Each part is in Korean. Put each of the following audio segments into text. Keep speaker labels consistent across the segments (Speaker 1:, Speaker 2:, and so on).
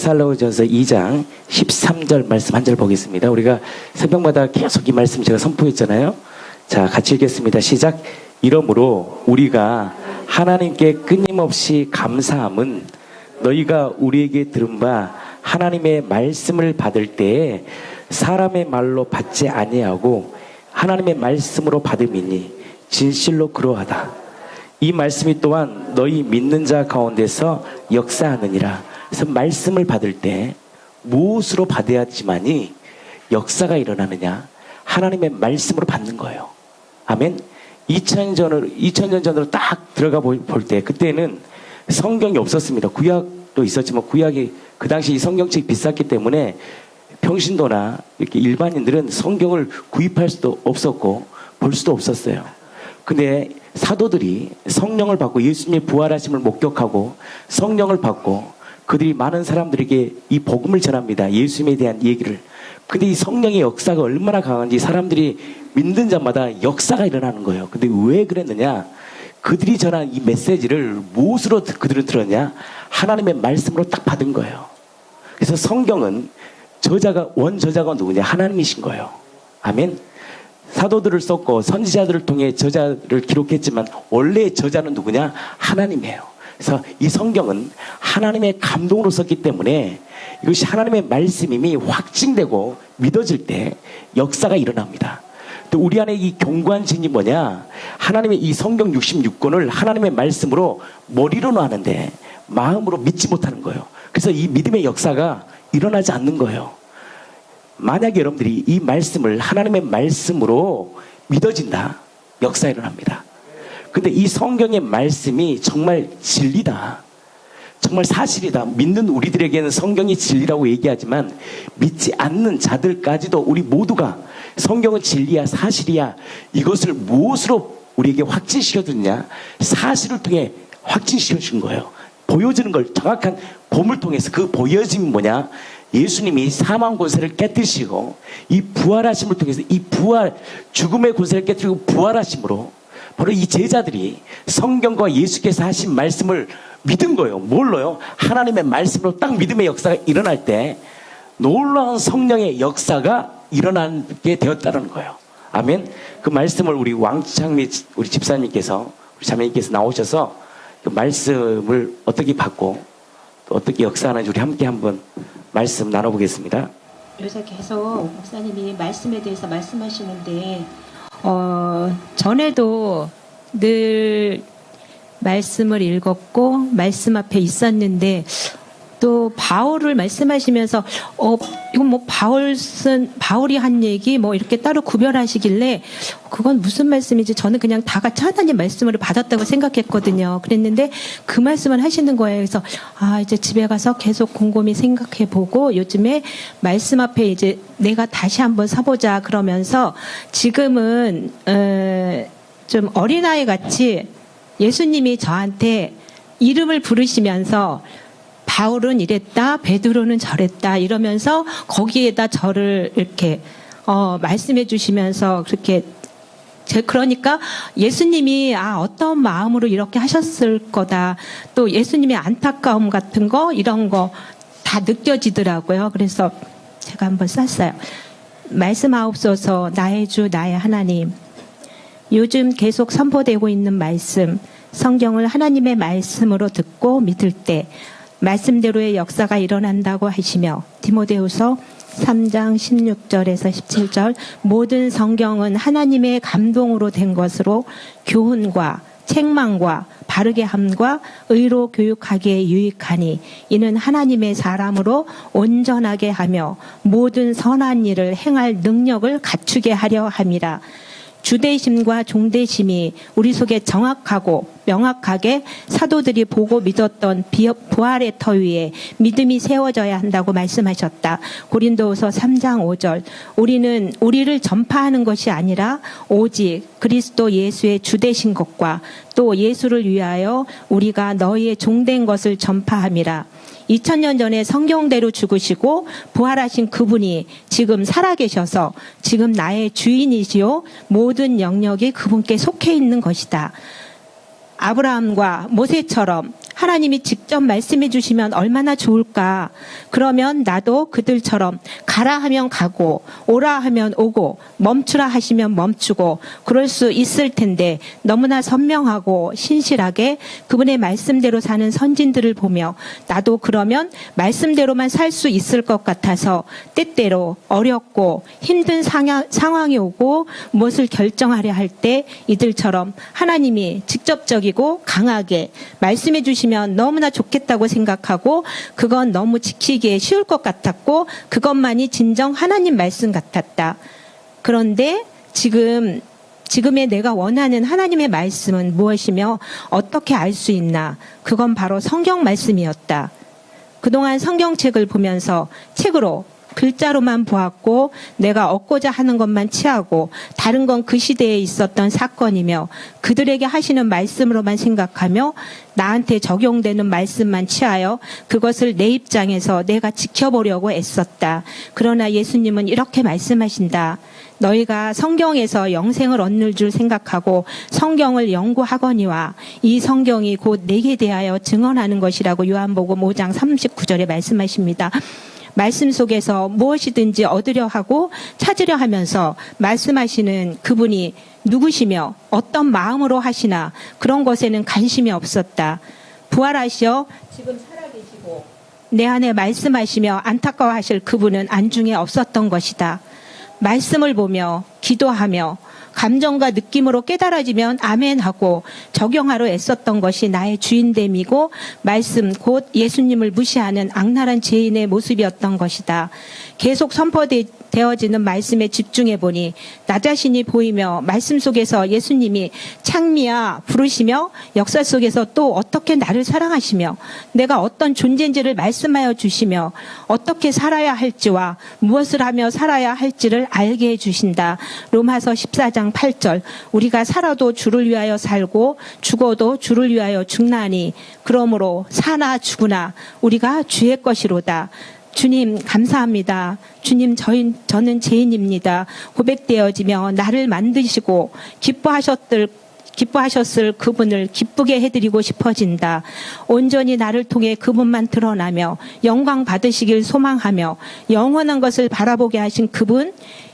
Speaker 1: 데살로니가전서 2장 13절 말씀 한 절 보겠습니다. 우리가 새벽마다 계속 이 말씀 제가 선포했잖아요. 자, 같이 읽겠습니다. 시작. 이러므로 우리가 하나님께 끊임없이 감사함은 너희가 우리에게 들은 바 하나님의 말씀을 받을 때에 사람의 말로 받지 아니하고 하나님의 말씀으로 받음이니 진실로 그러하다. 이 말씀이 또한 너희 믿는 자 가운데서 역사하느니라. 그래서 말씀을 받을 때 무엇으로 받아야지만이 역사가 일어나느냐? 하나님의 말씀으로 받는 거예요. 아멘. 2000년 전으로 딱 들어가 볼 때 그때는 성경이 없었습니다. 구약도 있었지만 구약이 그 당시 이 성경책이 비쌌기 때문에 평신도나 이렇게 일반인들은 성경을 구입할 수도 없었고 볼 수도 없었어요. 근데 사도들이 성령을 받고 예수님의 부활하심을 목격하고 성령을 받고 그들이 많은 사람들에게 이 복음을 전합니다. 예수님에 대한 얘기를. 근데 이 성령의 역사가 얼마나 강한지 사람들이 믿는 자마다 역사가 일어나는 거예요. 근데 왜 그랬느냐? 그들이 전한 이 메시지를 무엇으로 그들은 들었냐? 하나님의 말씀으로 딱 받은 거예요. 그래서 성경은 원저자가 누구냐? 하나님이신 거예요. 아멘. 사도들을 썼고 선지자들을 통해 저자를 기록했지만 원래의 저자는 누구냐? 하나님이에요. 그래서 이 성경은 하나님의 감동으로 썼기 때문에 이것이 하나님의 말씀임이 확증되고 믿어질 때 역사가 일어납니다. 또 우리 안에 이 견고한 진이 뭐냐? 하나님의 이 성경 66권을 하나님의 말씀으로 머리로는 아는데 마음으로 믿지 못하는 거예요. 그래서 이 믿음의 역사가 일어나지 않는 거예요. 만약에 여러분들이 이 말씀을 하나님의 말씀으로 믿어진다, 역사 일어납니다. 근데 이 성경의 말씀이 정말 진리다, 정말 사실이다. 믿는 우리들에게는 성경이 진리라고 얘기하지만 믿지 않는 자들까지도 우리 모두가 성경은 진리야, 사실이야, 이것을 무엇으로 우리에게 확진시켜주느냐? 사실을 통해 확진시켜준 거예요. 보여주는 걸 정확한 봄을 통해서. 그 보여짐이 뭐냐? 예수님이 사망 권세를 깨뜨리시고 이 부활하심을 통해서 이 죽음의 권세를 깨뜨리고 부활하심으로 바로 이 제자들이 성경과 예수께서 하신 말씀을 믿은 거예요. 뭘로요? 하나님의 말씀으로 딱 믿음의 역사가 일어날 때 놀라운 성령의 역사가 일어나게 되었다는 거예요. 아멘. 그 말씀을 우리 왕창미 우리 집사님께서 우리 자매님께서 나오셔서 그 말씀을 어떻게 받고 또 어떻게 역사하는지 우리 함께 한번 말씀 나눠보겠습니다.
Speaker 2: 요새 계속 목사님이 말씀에 대해서 말씀하시는데 전에도 늘 말씀을 읽었고 말씀 앞에 있었는데 또 바울을 말씀하시면서 이건 뭐 바울이 한 얘기 뭐 이렇게 따로 구별하시길래 그건 무슨 말씀인지 저는 그냥 다 같이 하나님 말씀을 받았다고 생각했거든요. 그랬는데 그 말씀을 하시는 거예요. 그래서 이제 집에 가서 계속 곰곰이 생각해 보고 요즘에 말씀 앞에 이제 내가 다시 한번 서보자 그러면서 지금은 좀 어린아이 같이 예수님이 저한테 이름을 부르시면서 바울은 이랬다, 베드로는 저랬다 이러면서 거기에다 저를 이렇게 말씀해 주시면서 그렇게 그러니까 예수님이 어떤 마음으로 이렇게 하셨을 거다. 또 예수님의 안타까움 같은 거 이런 거 다 느껴지더라고요. 그래서 제가 한번 썼어요. 말씀하옵소서 나의 주 나의 하나님. 요즘 계속 선포되고 있는 말씀, 성경을 하나님의 말씀으로 듣고 믿을 때 말씀대로의 역사가 일어난다고 하시며 디모데후서 3장 16절에서 17절 모든 성경은 하나님의 감동으로 된 것으로 교훈과 책망과 바르게 함과 의로 교육하기에 유익하니 이는 하나님의 사람으로 온전하게 하며 모든 선한 일을 행할 능력을 갖추게 하려 함이라. 주대심과 종대심이 우리 속에 정확하고 명확하게 사도들이 보고 믿었던 부활의 터 위에 믿음이 세워져야 한다고 말씀하셨다. 고린도후서 3장 5절 우리는 우리를 전파하는 것이 아니라 오직 그리스도 예수의 주되신 것과 또 예수를 위하여 우리가 너희의 종된 것을 전파함이라. 2000년 전에 성경대로 죽으시고 부활하신 그분이 지금 살아계셔서 지금 나의 주인이시요 모든 영역이 그분께 속해 있는 것이다. 아브라함과 모세처럼 하나님이 직접 말씀해 주시면 얼마나 좋을까. 그러면 나도 그들처럼 가라 하면 가고 오라 하면 오고 멈추라 하시면 멈추고 그럴 수 있을 텐데 너무나 선명하고 신실하게 그분의 말씀대로 사는 선진들을 보며 나도 그러면 말씀대로만 살 수 있을 것 같아서 때때로 어렵고 힘든 상황이 오고 무엇을 결정하려 할 때 이들처럼 하나님이 직접적이고 강하게 말씀해 주시면 너무나 좋겠다고 생각하고 그건 너무 지키기에 쉬울 것 같았고 그것만이 진정 하나님 말씀 같았다. 그런데 지금의 내가 원하는 하나님의 말씀은 무엇이며 어떻게 알 수 있나? 그건 바로 성경 말씀이었다. 그동안 성경책을 보면서 책으로 글자로만 보았고 내가 얻고자 하는 것만 취하고 다른 건 그 시대에 있었던 사건이며 그들에게 하시는 말씀으로만 생각하며 나한테 적용되는 말씀만 취하여 그것을 내 입장에서 내가 지켜보려고 애썼다. 그러나 예수님은 이렇게 말씀하신다. 너희가 성경에서 영생을 얻는 줄 생각하고 성경을 연구하거니와 이 성경이 곧 내게 대하여 증언하는 것이라고 요한복음 5장 39절에 말씀하십니다. 말씀 속에서 무엇이든지 얻으려 하고 찾으려 하면서 말씀하시는 그분이 누구시며 어떤 마음으로 하시나 그런 것에는 관심이 없었다. 부활하시어 지금 살아계시고 내 안에 말씀하시며 안타까워하실 그분은 안중에 없었던 것이다. 말씀을 보며 기도하며 감정과 느낌으로 깨달아지면 아멘하고 적용하러 애썼던 것이 나의 주인됨이고 말씀 곧 예수님을 무시하는 악랄한 죄인의 모습이었던 것이다. 계속 선포되어지는 말씀에 집중해 보니 나 자신이 보이며 말씀 속에서 예수님이 창미야 부르시며 역사 속에서 또 어떻게 나를 사랑하시며 내가 어떤 존재인지를 말씀하여 주시며 어떻게 살아야 할지와 무엇을 하며 살아야 할지를 알게 해주신다. 로마서 14장 8절 우리가 살아도 주를 위하여 살고 죽어도 주를 위하여 죽나니 그러므로 사나 죽으나 우리가 주의 것이로다. 주님 감사합니다. 주님 저는 죄인입니다. 고백되어지며 나를 만드시고 기뻐하셨을 그분을 기쁘게 해드리고 싶어진다. 온전히 나를 통해 그분만 드러나며 영광 받으시길 소망하며 영원한 것을 바라보게 하신 그분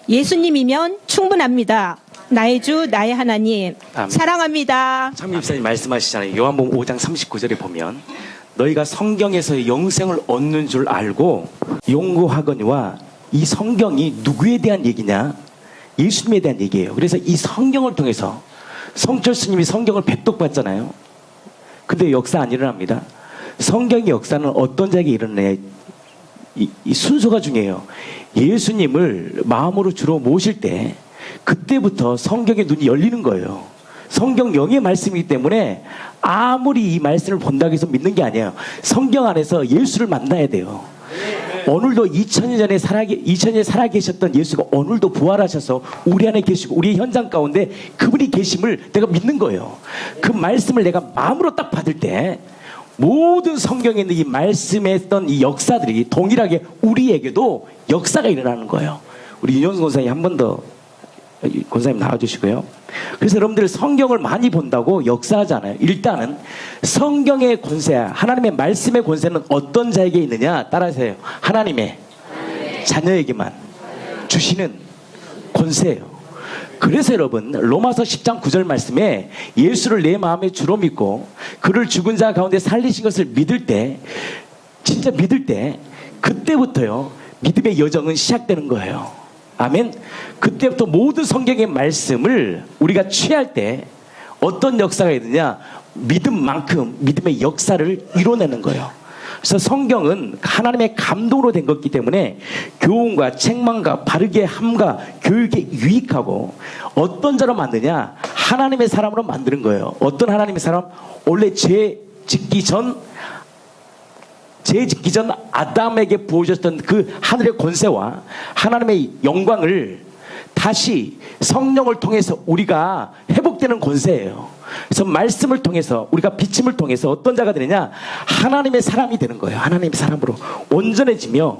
Speaker 2: 예수님이면 충분합니다. 나의 주 나의 하나님
Speaker 1: 아멘.
Speaker 2: 사랑합니다.
Speaker 1: 창립사님 말씀하시잖아요. 요한복음 5장 39절에 보면 너희가 성경에서 영생을 얻는 줄 알고 연구하거니와 이 성경이 누구에 대한 얘기냐? 예수님에 대한 얘기예요. 그래서 이 성경을 통해서 성철 스님이 성경을 배독받잖아요. 근데 역사 안 일어납니다. 성경의 역사는 어떤 자에게 일어나냐? 이 순서가 중요해요. 예수님을 마음으로 주로 모실 때 그때부터 성경의 눈이 열리는 거예요. 성경 영의 말씀이기 때문에 아무리 이 말씀을 본다고 해서 믿는 게 아니에요. 성경 안에서 예수를 만나야 돼요. 오늘도 2000년 살아 계셨던 예수가 오늘도 부활하셔서 우리 안에 계시고 우리 현장 가운데 그분이 계심을 내가 믿는 거예요. 그 말씀을 내가 마음으로 딱 받을 때 모든 성경에 있는 이 말씀에 했던 이 역사들이 동일하게 우리에게도 역사가 일어나는 거예요. 우리 윤영수 권사님 한 번 더 권사님 나와주시고요. 그래서 여러분들 성경을 많이 본다고 역사하잖아요. 일단은 성경의 권세, 하나님의 말씀의 권세는 어떤 자에게 있느냐? 따라하세요. 하나님의 자녀에게만 주시는 권세예요. 그래서 여러분 로마서 10장 9절 말씀에 예수를 내 마음에 주로 믿고 그를 죽은 자 가운데 살리신 것을 믿을 때 진짜 믿을 때 그때부터요 믿음의 여정은 시작되는 거예요. 아멘. 그때부터 모든 성경의 말씀을 우리가 취할 때 어떤 역사가 있느냐? 믿음만큼 믿음의 역사를 이뤄내는 거예요. 그래서 성경은 하나님의 감동으로 된 것이기 때문에 교훈과 책망과 바르게 함과 교육에 유익하고 어떤 자로 만드냐? 하나님의 사람으로 만드는 거예요. 어떤 하나님의 사람? 원래 죄 짓기 전 아담에게 부어주셨던 그 하늘의 권세와 하나님의 영광을 다시 성령을 통해서 우리가 회복되는 회복되는 권세예요. 그래서 말씀을 통해서 우리가 비침을 통해서 어떤 자가 되느냐, 하나님의 사람이 되는 거예요. 하나님의 사람으로 온전해지며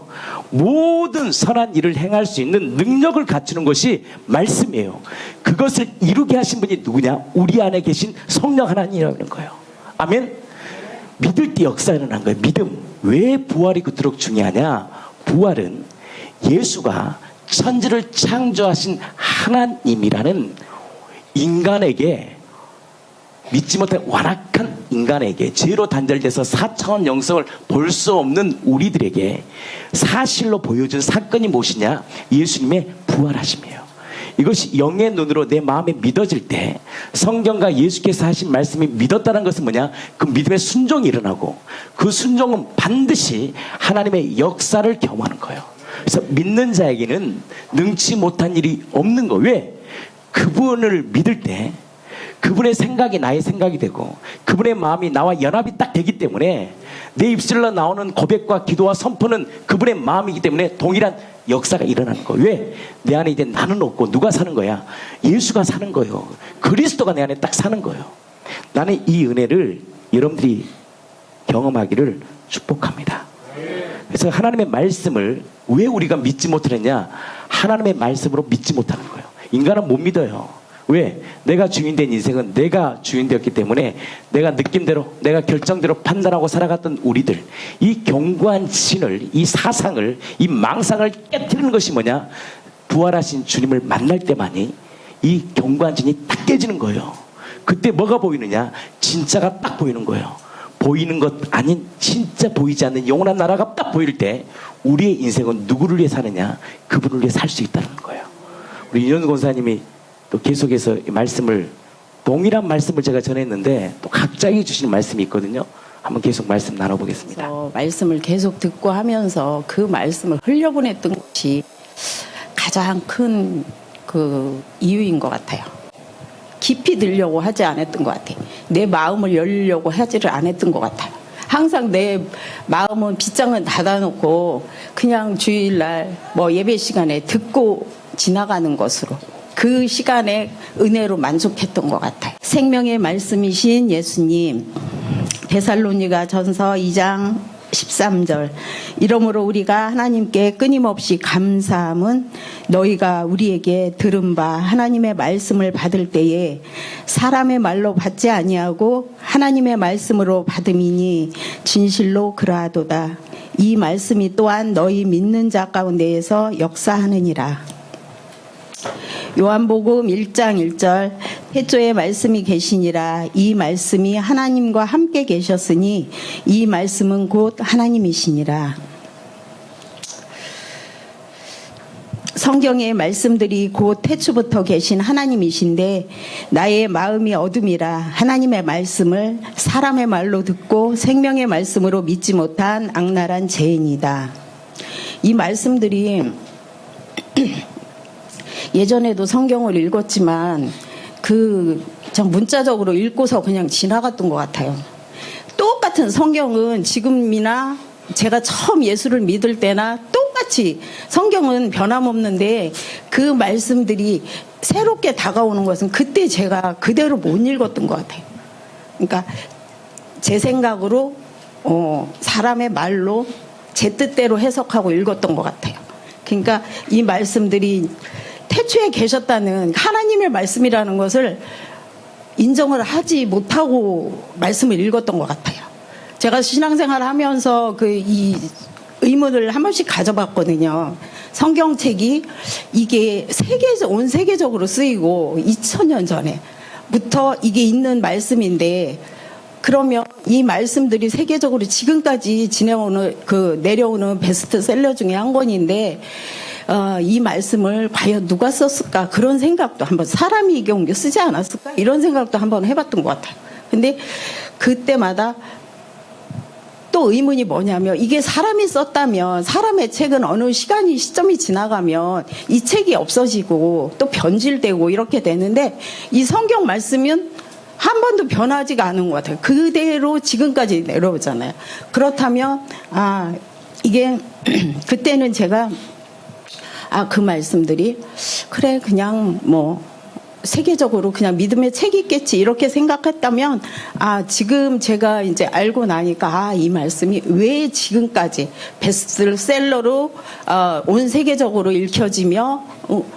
Speaker 1: 모든 선한 일을 행할 수 있는 능력을 갖추는 것이 말씀이에요. 그것을 이루게 하신 분이 누구냐? 우리 안에 계신 성령 하나님이라는 거예요. 아멘. 믿을 때 역사 일어난 거예요. 믿음. 왜 부활이 그토록 중요하냐? 부활은 예수가 천지를 창조하신 하나님이라는 인간에게, 믿지 못한 완악한 인간에게, 죄로 단절돼서 4차원 영성을 볼 수 없는 우리들에게 사실로 보여준 사건이 무엇이냐? 예수님의 부활하심이에요. 이것이 영의 눈으로 내 마음에 믿어질 때 성경과 예수께서 하신 말씀이 믿었다는 것은 뭐냐? 그 믿음의 순종이 일어나고 그 순종은 반드시 하나님의 역사를 경험하는 거예요. 그래서 믿는 자에게는 능치 못한 일이 없는 거. 왜? 그분을 믿을 때 그분의 생각이 나의 생각이 되고 그분의 마음이 나와 연합이 딱 되기 때문에 내 입술로 나오는 고백과 기도와 선포는 그분의 마음이기 때문에 동일한 역사가 일어나는 거예요. 왜? 내 안에 이제 나는 없고 누가 사는 거야? 예수가 사는 거예요. 그리스도가 내 안에 딱 사는 거예요. 나는 이 은혜를 여러분들이 경험하기를 축복합니다. 그래서 하나님의 말씀을 왜 우리가 믿지 못하느냐? 하나님의 말씀으로 믿지 못하는 거예요. 인간은 못 믿어요. 왜? 내가 주인된 인생은 내가 주인되었기 때문에 내가 느낌대로, 내가 결정대로 판단하고 살아갔던 우리들, 이 견고한 신을, 이 사상을, 이 망상을 깨트리는 것이 뭐냐? 부활하신 주님을 만날 때만이 이 견고한 신이 딱 깨지는 거예요. 그때 뭐가 보이느냐? 진짜가 딱 보이는 거예요. 보이는 것 아닌 진짜 보이지 않는 영원한 나라가 딱 보일 때 우리의 인생은 누구를 위해 사느냐? 그분을 위해 살 수 있다는 거예요. 우리 윤현 권사님이 또 계속해서 이 말씀을, 동일한 말씀을 제가 전했는데 또 각자에게 주시는 말씀이 있거든요. 한번 계속 말씀 나눠보겠습니다.
Speaker 3: 말씀을 계속 듣고 하면서 그 말씀을 흘려보냈던 것이 가장 큰 그 이유인 것 같아요. 깊이 들려고 하지 않았던 것 같아요. 내 마음을 열려고 하지를 않았던 것 같아요. 항상 내 마음은 빗장은 닫아놓고 그냥 주일날 뭐 예배 시간에 듣고 지나가는 것으로, 그 시간에 은혜로 만족했던 것 같아요. 생명의 말씀이신 예수님, 데살로니가 전서 2장 13절, 이러므로 우리가 하나님께 끊임없이 감사함은 너희가 우리에게 들은 바 하나님의 말씀을 받을 때에 사람의 말로 받지 아니하고 하나님의 말씀으로 받음이니 진실로 그러하도다. 이 말씀이 또한 너희 믿는 자 가운데에서 역사하느니라. 요한복음 1장 1절, 태초에 말씀이 계시니라. 이 말씀이 하나님과 함께 계셨으니 이 말씀은 곧 하나님이시니라. 성경의 말씀들이 곧 태초부터 계신 하나님이신데 나의 마음이 어둠이라 하나님의 말씀을 사람의 말로 듣고 생명의 말씀으로 믿지 못한 악랄한 죄인이다. 이 말씀들이 예전에도 성경을 읽었지만 전 문자적으로 읽고서 그냥 지나갔던 것 같아요. 똑같은 성경은 지금이나 제가 처음 예수를 믿을 때나 똑같이 성경은 변함없는데 그 말씀들이 새롭게 다가오는 것은 그때 제가 그대로 못 읽었던 것 같아요. 그러니까 제 생각으로 사람의 말로 제 뜻대로 해석하고 읽었던 것 같아요. 그러니까 이 말씀들이 태초에 계셨다는 하나님의 말씀이라는 것을 인정을 하지 못하고 말씀을 읽었던 것 같아요. 제가 신앙생활을 하면서 이 의문을 한 번씩 가져봤거든요. 성경책이 이게 온 세계적으로 쓰이고 2000년 전에부터 이게 있는 말씀인데, 그러면 이 말씀들이 세계적으로 지금까지 내려오는 베스트셀러 중에 한 권인데, 이 말씀을 과연 누가 썼을까? 그런 생각도 한번, 사람이 이게 옮겨 쓰지 않았을까? 이런 생각도 한번 해봤던 것 같아요. 근데 그때마다 또 의문이 뭐냐면, 이게 사람이 썼다면 사람의 책은 어느 시점이 지나가면 이 책이 없어지고 또 변질되고 이렇게 되는데, 이 성경 말씀은 한 번도 변하지가 않은 것 같아요. 그대로 지금까지 내려오잖아요. 그렇다면 이게 그때는 제가 그 말씀들이 그래 그냥 세계적으로 그냥 믿음의 책이 있겠지 이렇게 생각했다면 지금 제가 이제 알고 나니까 이 말씀이 왜 지금까지 베스트셀러로 온 세계적으로 읽혀지며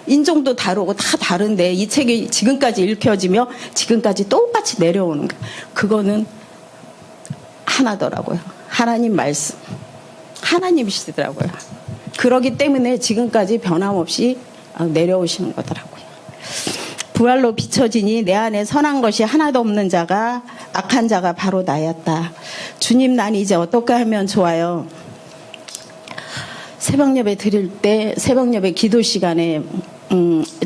Speaker 3: 인종도 다르고 다 다른데 이 책이 지금까지 읽혀지며 지금까지 똑같이 내려오는 거 그거는 하나더라고요. 하나님 말씀 하나님이시더라고요. 그러기 때문에 지금까지 변함없이 내려오시는 거더라고요. 부활로 비춰지니 내 안에 선한 것이 하나도 없는 자가 악한 자가 바로 나였다. 주님 난 이제 어떻게 하면 좋아요? 새벽 예배 드릴 때 새벽 예배 기도 시간에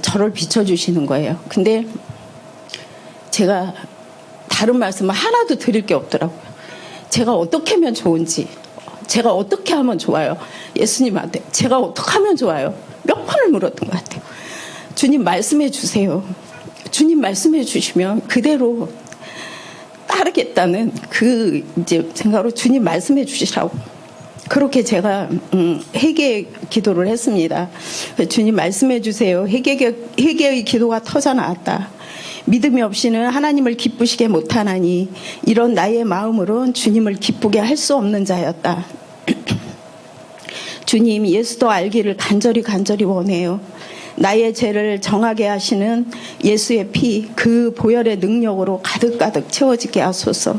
Speaker 3: 저를 비춰주시는 거예요. 근데 제가 다른 말씀을 하나도 드릴 게 없더라고요. 제가 어떻게 하면 좋은지 제가 어떻게 하면 좋아요? 예수님한테 제가 어떻게 하면 좋아요? 몇 번을 물었던 것 같아요. 주님 말씀해 주세요. 주님 말씀해 주시면 그대로 따르겠다는 그 이제 생각으로 주님 말씀해 주시라고 그렇게 제가 회개 기도를 했습니다. 주님 말씀해 주세요. 회개의 기도가 터져 나왔다. 믿음이 없이는 하나님을 기쁘시게 못하나니 이런 나의 마음으론 주님을 기쁘게 할 수 없는 자였다. 주님 예수도 알기를 간절히 원해요. 나의 죄를 정하게 하시는 예수의 피, 그 보혈의 능력으로 가득가득 채워지게 하소서.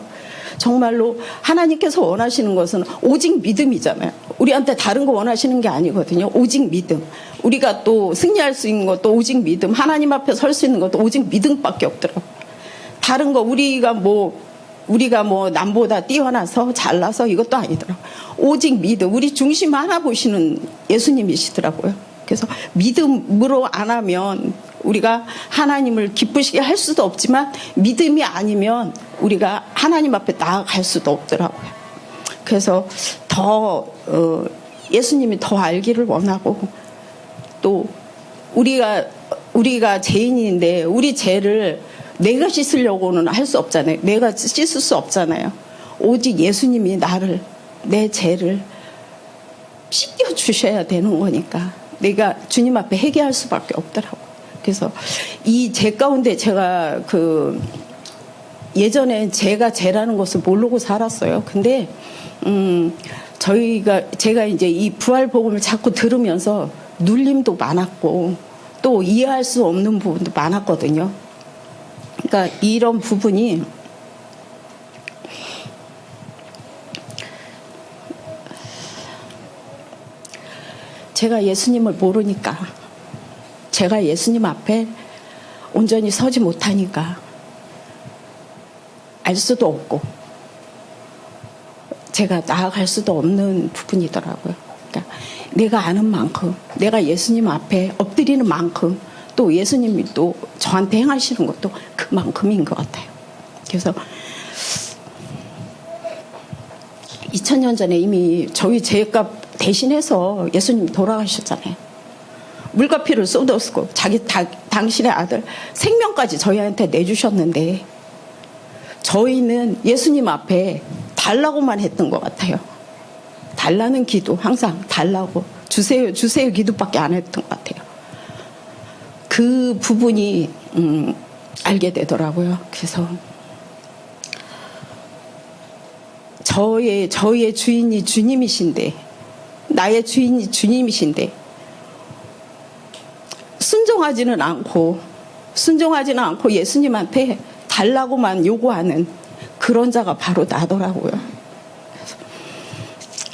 Speaker 3: 정말로 하나님께서 원하시는 것은 오직 믿음이잖아요. 우리한테 다른 거 원하시는 게 아니거든요. 오직 믿음. 우리가 또 승리할 수 있는 것도 오직 믿음. 하나님 앞에 설 수 있는 것도 오직 믿음밖에 없더라고요. 다른 거 우리가 뭐 남보다 뛰어나서 잘나서 이것도 아니더라고요. 오직 믿음. 우리 중심 하나 보시는 예수님이시더라고요. 그래서 믿음으로 안 하면 우리가 하나님을 기쁘시게 할 수도 없지만 믿음이 아니면 우리가 하나님 앞에 나아갈 수도 없더라고요. 그래서 더 예수님이 더 알기를 원하고 또 우리가 죄인인데 우리 죄를 내가 씻으려고는 할 수 없잖아요. 내가 씻을 수 없잖아요. 오직 예수님이 내 죄를 씻겨 주셔야 되는 거니까 내가 주님 앞에 회개할 수밖에 없더라고요. 그래서 이 죄 가운데 제가 예전에 제가 죄라는 것을 모르고 살았어요. 근데 제가 이제 이 부활 복음을 자꾸 들으면서 눌림도 많았고 또 이해할 수 없는 부분도 많았거든요. 그러니까 이런 부분이 제가 예수님을 모르니까 제가 예수님 앞에 온전히 서지 못하니까 알 수도 없고 제가 나아갈 수도 없는 부분이더라고요. 그러니까 내가 아는 만큼 내가 예수님 앞에 엎드리는 만큼 또 예수님이 또 저한테 행하시는 것도 그만큼인 것 같아요. 그래서 2000년 전에 이미 저희 죄값 대신해서 예수님이 돌아가셨잖아요. 물과 피를 쏟았고 당신의 아들 생명까지 저희한테 내주셨는데 저희는 예수님 앞에 달라고만 했던 것 같아요. 달라는 기도 항상 달라고 주세요 기도밖에 안 했던 것 같아요. 그 부분이 알게 되더라고요. 그래서 저의 주인이 주님이신데 나의 주인이 주님이신데 순종하지는 않고 예수님한테 달라고만 요구하는 그런 자가 바로 나더라고요.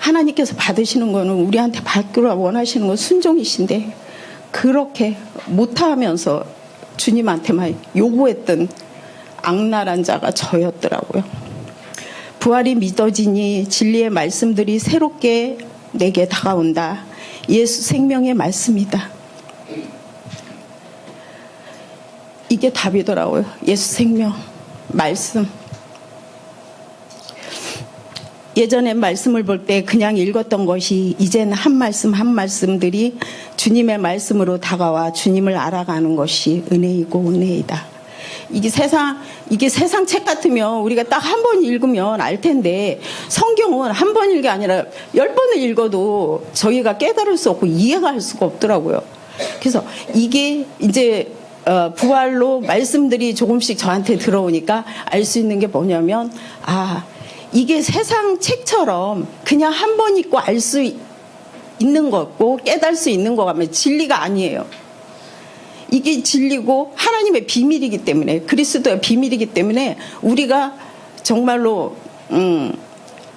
Speaker 3: 하나님께서 받으시는 거는 우리한테 받기로 원하시는 건 순종이신데 그렇게 못하면서 주님한테만 요구했던 악랄한 자가 저였더라고요. 부활이 믿어지니 진리의 말씀들이 새롭게 내게 다가온다. 예수 생명의 말씀이다. 이게 답이더라고요. 예수 생명 말씀. 예전에 말씀을 볼 때 그냥 읽었던 것이 이제는 한 말씀들이 주님의 말씀으로 다가와 주님을 알아가는 것이 은혜이고 은혜이다. 이게 세상 책 같으면 우리가 딱 한 번 읽으면 알 텐데 성경은 한 번 읽는 게 아니라 10번을 읽어도 저희가 깨달을 수 없고 이해가 할 수가 없더라고요. 그래서 이게 이제 부활로 말씀들이 조금씩 저한테 들어오니까 알 수 있는 게 뭐냐면, 이게 세상 책처럼 그냥 한 번 읽고 알 수 있는 거고 깨달을 수 있는 거 가면 진리가 아니에요. 이게 진리고 하나님의 비밀이기 때문에, 그리스도의 비밀이기 때문에 우리가 정말로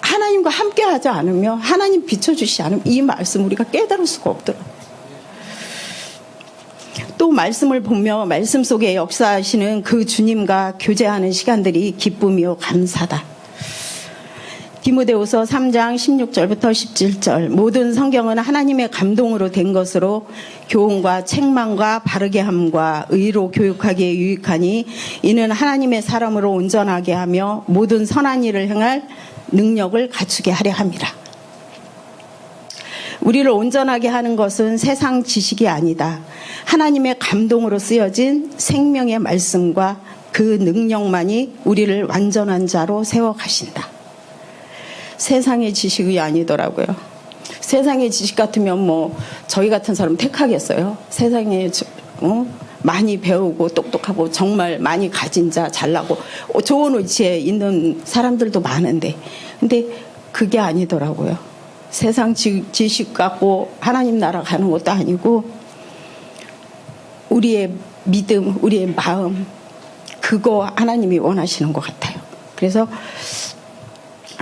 Speaker 3: 하나님과 함께 하지 않으면, 하나님 비춰주시지 않으면 이 말씀 우리가 깨달을 수가 없더라고요. 또 말씀을 보며 말씀 속에 역사하시는 그 주님과 교제하는 시간들이 기쁨이요 감사다. 디모데후서 3장 16절부터 17절, 모든 성경은 하나님의 감동으로 된 것으로 교훈과 책망과 바르게 함과 의로 교육하기에 유익하니 이는 하나님의 사람으로 온전하게 하며 모든 선한 일을 행할 능력을 갖추게 하려 함이라. 우리를 온전하게 하는 것은 세상 지식이 아니다. 하나님의 감동으로 쓰여진 생명의 말씀과 그 능력만이 우리를 완전한 자로 세워가신다. 세상의 지식이 아니더라고요. 세상의 지식 같으면 뭐 저희 같은 사람 택하겠어요? 세상에 많이 배우고 똑똑하고 정말 많이 가진 자, 잘나고 좋은 위치에 있는 사람들도 많은데, 근데 그게 아니더라고요. 세상 지식 갖고 하나님 나라 가는 것도 아니고 우리의 믿음, 우리의 마음, 그거 하나님이 원하시는 것 같아요. 그래서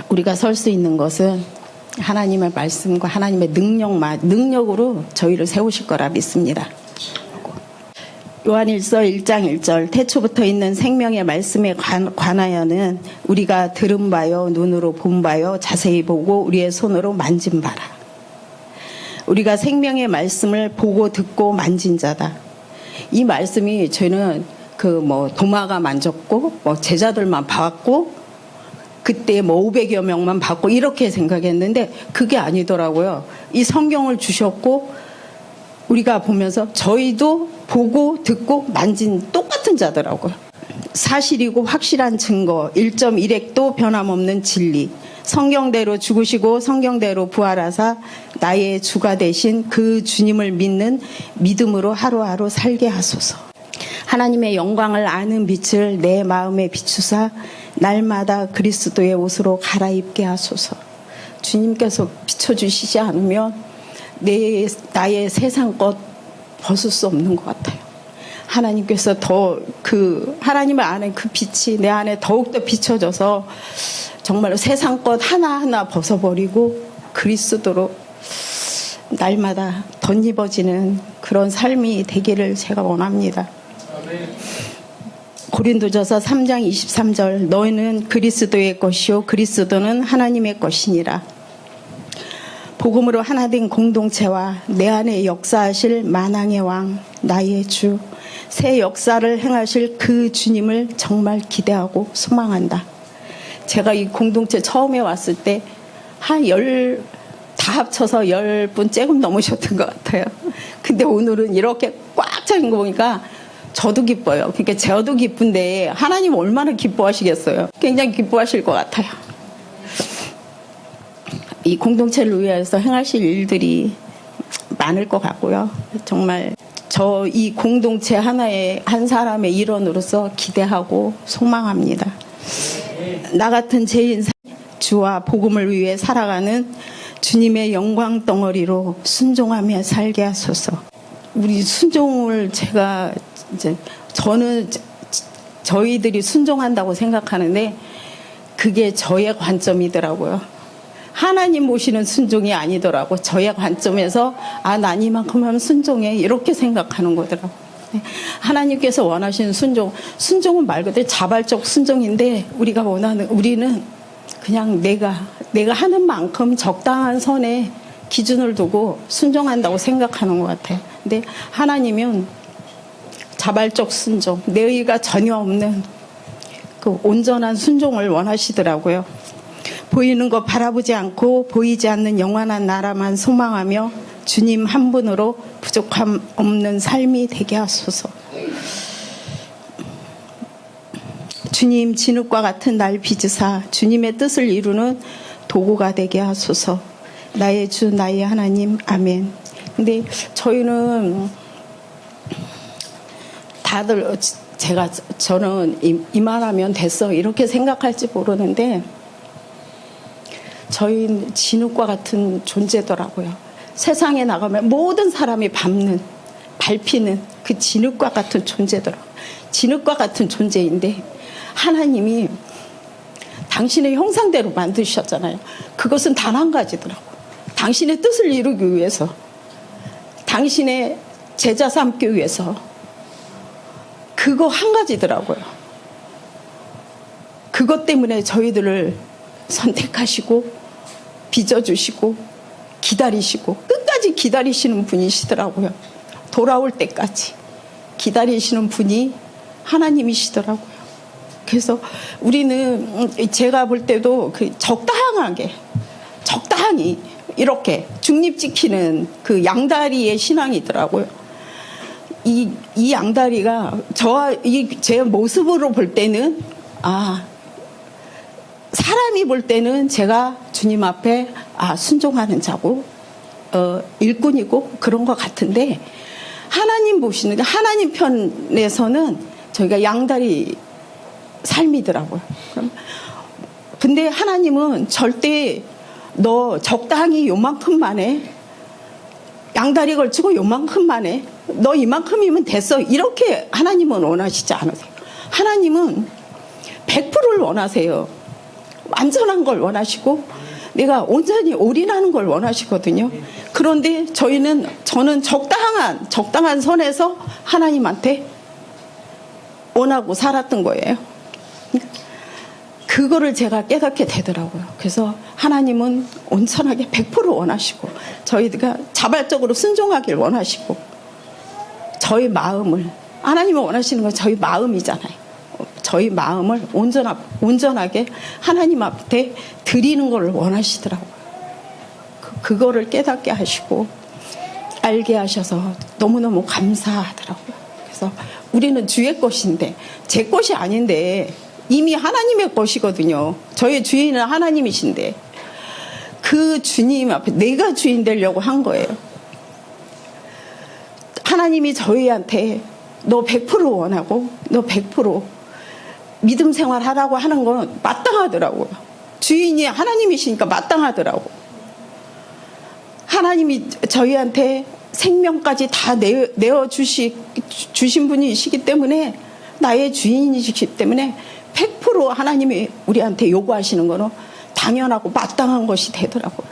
Speaker 3: 우리가 설 수 있는 것은 하나님의 말씀과 하나님의 능력으로 저희를 세우실 거라 믿습니다. 요한일서 1장 1절, 태초부터 있는 생명의 말씀에 관하여는 우리가 들은 바요, 눈으로 본 바요, 자세히 보고 우리의 손으로 만진 바라. 우리가 생명의 말씀을 보고 듣고 만진 자다. 이 말씀이 저희는 도마가 만졌고 제자들만 봤고 그때 500여 명만 봤고 이렇게 생각했는데 그게 아니더라고요. 이 성경을 주셨고 우리가 보면서 저희도 보고 듣고 만진 똑같은 자더라고요. 사실이고 확실한 증거, 1.1핵도 변함없는 진리, 성경대로 죽으시고 성경대로 부활하사 나의 주가 되신 그 주님을 믿는 믿음으로 하루하루 살게 하소서. 하나님의 영광을 아는 빛을 내 마음에 비추사 날마다 그리스도의 옷으로 갈아입게 하소서. 주님께서 비춰주시지 않으면 나의 세상 것 벗을 수 없는 것 같아요. 하나님께서 더 하나님을 아는 그 빛이 내 안에 더욱더 비춰져서 정말로 세상 것 하나하나 벗어버리고 그리스도로 날마다 덧입어지는 그런 삶이 되기를 제가 원합니다. 고린도전서 3장 23절, 너희는 그리스도의 것이요 그리스도는 하나님의 것이니라. 복음으로 하나 된 공동체와 내 안에 역사하실 만왕의 왕 나의 주, 새 역사를 행하실 그 주님을 정말 기대하고 소망한다. 제가 이 공동체 처음에 왔을 때 다 합쳐서 10분 조금 넘으셨던 것 같아요. 근데 오늘은 이렇게 꽉 차는 거 보니까 저도 기뻐요. 그러니까 저도 기쁜데 하나님 얼마나 기뻐하시겠어요. 굉장히 기뻐하실 것 같아요. 이 공동체를 위해서 행하실 일들이 많을 것 같고요. 정말 저 이 공동체 하나의 한 사람의 일원으로서 기대하고 소망합니다. 나 같은 제 인생 주와 복음을 위해 살아가는 주님의 영광 덩어리로 순종하며 살게 하소서. 우리 순종을 저는 저희들이 순종한다고 생각하는데 그게 저의 관점이더라고요. 하나님 모시는 순종이 아니더라고. 저의 관점에서 난 이만큼 하면 순종해 이렇게 생각하는 거더라고. 하나님께서 원하시는 순종은 말 그대로 자발적 순종인데 우리는 그냥 내가 하는 만큼 적당한 선에 기준을 두고 순종한다고 생각하는 것 같아요. 근데 하나님은 자발적 순종, 내 의가 전혀 없는 그 온전한 순종을 원하시더라고요. 보이는 거 바라보지 않고 보이지 않는 영원한 나라만 소망하며 주님 한 분으로 부족함 없는 삶이 되게 하소서. 주님 진흙과 같은 날 빚으사 주님의 뜻을 이루는 도구가 되게 하소서. 나의 주 나의 하나님 아멘. 근데 저희는 다들 저는 이만하면 됐어 이렇게 생각할지 모르는데 저희는 진흙과 같은 존재더라고요. 세상에 나가면 모든 사람이 밟히는 그 진흙과 같은 존재더라고요. 진흙과 같은 존재인데 하나님이 당신의 형상대로 만드셨잖아요. 그것은 단 한 가지더라고요. 당신의 뜻을 이루기 위해서, 당신의 제자 삼기 위해서 그거 한 가지더라고요. 그것 때문에 저희들을 선택하시고 빚어주시고 기다리시고 끝까지 기다리시는 분이시더라고요. 돌아올 때까지 기다리시는 분이 하나님이시더라고요. 그래서 우리는 제가 볼 때도 그 적당히 이렇게 중립지키는 그 양다리의 신앙이더라고요. 이 양다리가 제 모습으로 볼 때는 사람이 볼 때는 제가 주님 앞에 순종하는 자고 일꾼이고 그런 것 같은데 하나님 보시는 하나님 편에서는 저희가 양다리 삶이더라고요. 근데 하나님은 절대 너 적당히 요만큼만 해, 양다리 걸치고 요만큼만 해, 너 이만큼이면 됐어 이렇게 하나님은 원하시지 않으세요. 하나님은 100%를 원하세요. 완전한 걸 원하시고 내가 온전히 올인하는 걸 원하시거든요. 그런데 저는 적당한 선에서 하나님한테 원하고 살았던 거예요. 그거를 제가 깨닫게 되더라고요. 그래서 하나님은 온전하게 100% 원하시고 저희가 자발적으로 순종하길 원하시고 저희 마음을, 하나님이 원하시는 건 저희 마음이잖아요. 저희 마음을 온전하게 하나님 앞에 드리는 걸 원하시더라고요. 그거를 깨닫게 하시고 알게 하셔서 너무너무 감사하더라고요. 그래서 우리는 주의 것인데 제 것이 아닌데 이미 하나님의 것이거든요. 저의 주인은 하나님이신데 그 주님 앞에 내가 주인 되려고 한 거예요. 하나님이 저희한테 너 100% 원하고 너 100% 믿음 생활하라고 하는 건 마땅하더라고요. 주인이 하나님이시니까 마땅하더라고. 하나님이 저희한테 생명까지 다 주신 분이시기 때문에 나의 주인이시기 때문에 100% 하나님이 우리한테 요구하시는 거는 당연하고 마땅한 것이 되더라고요.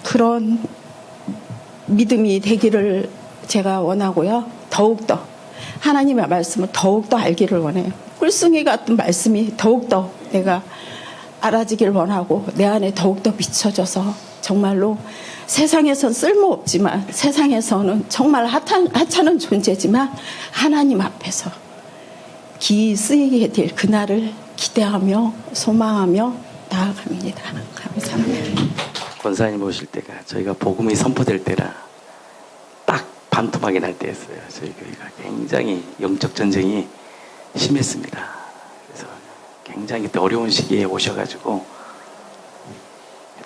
Speaker 3: 그런 믿음이 되기를 제가 원하고요. 더욱더 하나님의 말씀을 더욱더 알기를 원해요. 꿀송이 같은 말씀이 더욱더 내가 알아지기를 원하고 내 안에 더욱더 비춰져서 정말로 세상에선 쓸모없지만 세상에서는 정말 하찮은 존재지만 하나님 앞에서 기 쓰이게 될 그날을 기대하며 소망하며 나아갑니다. 감사합니다.
Speaker 1: 권사님 오실 때가 저희가 복음이 선포될 때라 딱 반토막이 날 때였어요. 저희 교회가 굉장히 영적 전쟁이 심했습니다. 그래서 굉장히 그때 어려운 시기에 오셔가지고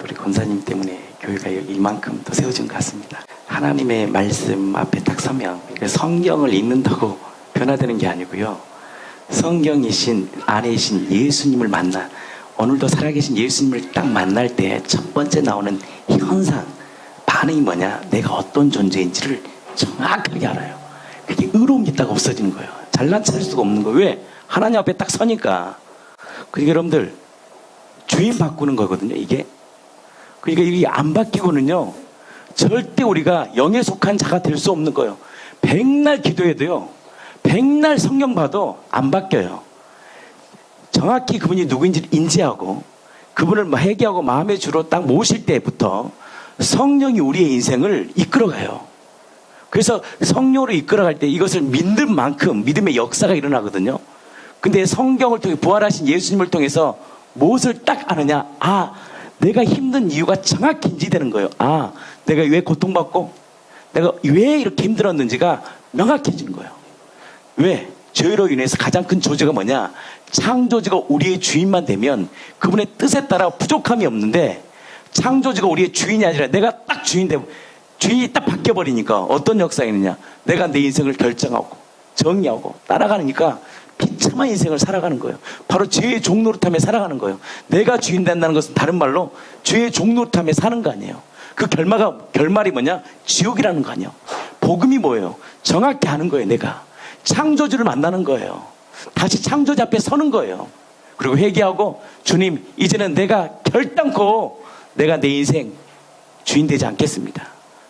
Speaker 1: 우리 권사님 때문에 교회가 이만큼 더 세워진 것 같습니다. 하나님의 말씀 앞에 딱 서면 성경을 읽는다고 변화되는 게 아니고요. 성경이신 안에신 예수님을 만나 오늘도 살아계신 예수님을 딱 만날 때 첫 번째 나오는 현상 반응이 뭐냐, 내가 어떤 존재인지를 정확하게 알아요. 그게 의로운 게 딱 없어지는 거예요. 잘난 척할 수가 없는 거예요. 왜? 하나님 앞에 딱 서니까. 그러니까 여러분들 주인 바꾸는 거거든요. 이게 그러니까 이게 안 바뀌고는요 절대 우리가 영에 속한 자가 될 수 없는 거예요. 백날 기도해도요, 백날 성경 봐도 안 바뀌어요. 정확히 그분이 누구인지를 인지하고 그분을 회개하고 마음의 주로 딱 모실 때부터 성령이 우리의 인생을 이끌어가요. 그래서 성령으로 이끌어갈 때 이것을 믿는 만큼 믿음의 역사가 일어나거든요. 근데 성경을 통해 부활하신 예수님을 통해서 무엇을 딱 아느냐, 내가 힘든 이유가 정확히 인지되는 거예요. 내가 왜 고통받고 내가 왜 이렇게 힘들었는지가 명확해지는 거예요. 왜? 죄로 인해서 가장 큰 조제가 뭐냐, 창조주가 우리의 주인만 되면 그분의 뜻에 따라 부족함이 없는데 창조주가 우리의 주인이 아니라 내가 딱 주인이 딱 바뀌어버리니까 어떤 역사가 있느냐, 내가 내 인생을 결정하고 정의하고 따라가니까 비참한 인생을 살아가는 거예요. 바로 죄의 종노릇함에 살아가는 거예요. 내가 주인 된다는 것은 다른 말로 죄의 종노릇함에 사는 거 아니에요. 그 결말이 뭐냐? 지옥이라는 거 아니에요. 복음이 뭐예요? 정확히 하는 거예요. 내가 창조주를 만나는 거예요. 다시 창조주 앞에 서는 거예요. 그리고 회개하고 주님, 이제는 내가 결단코 내가 내 인생 주인 되지 않겠습니다.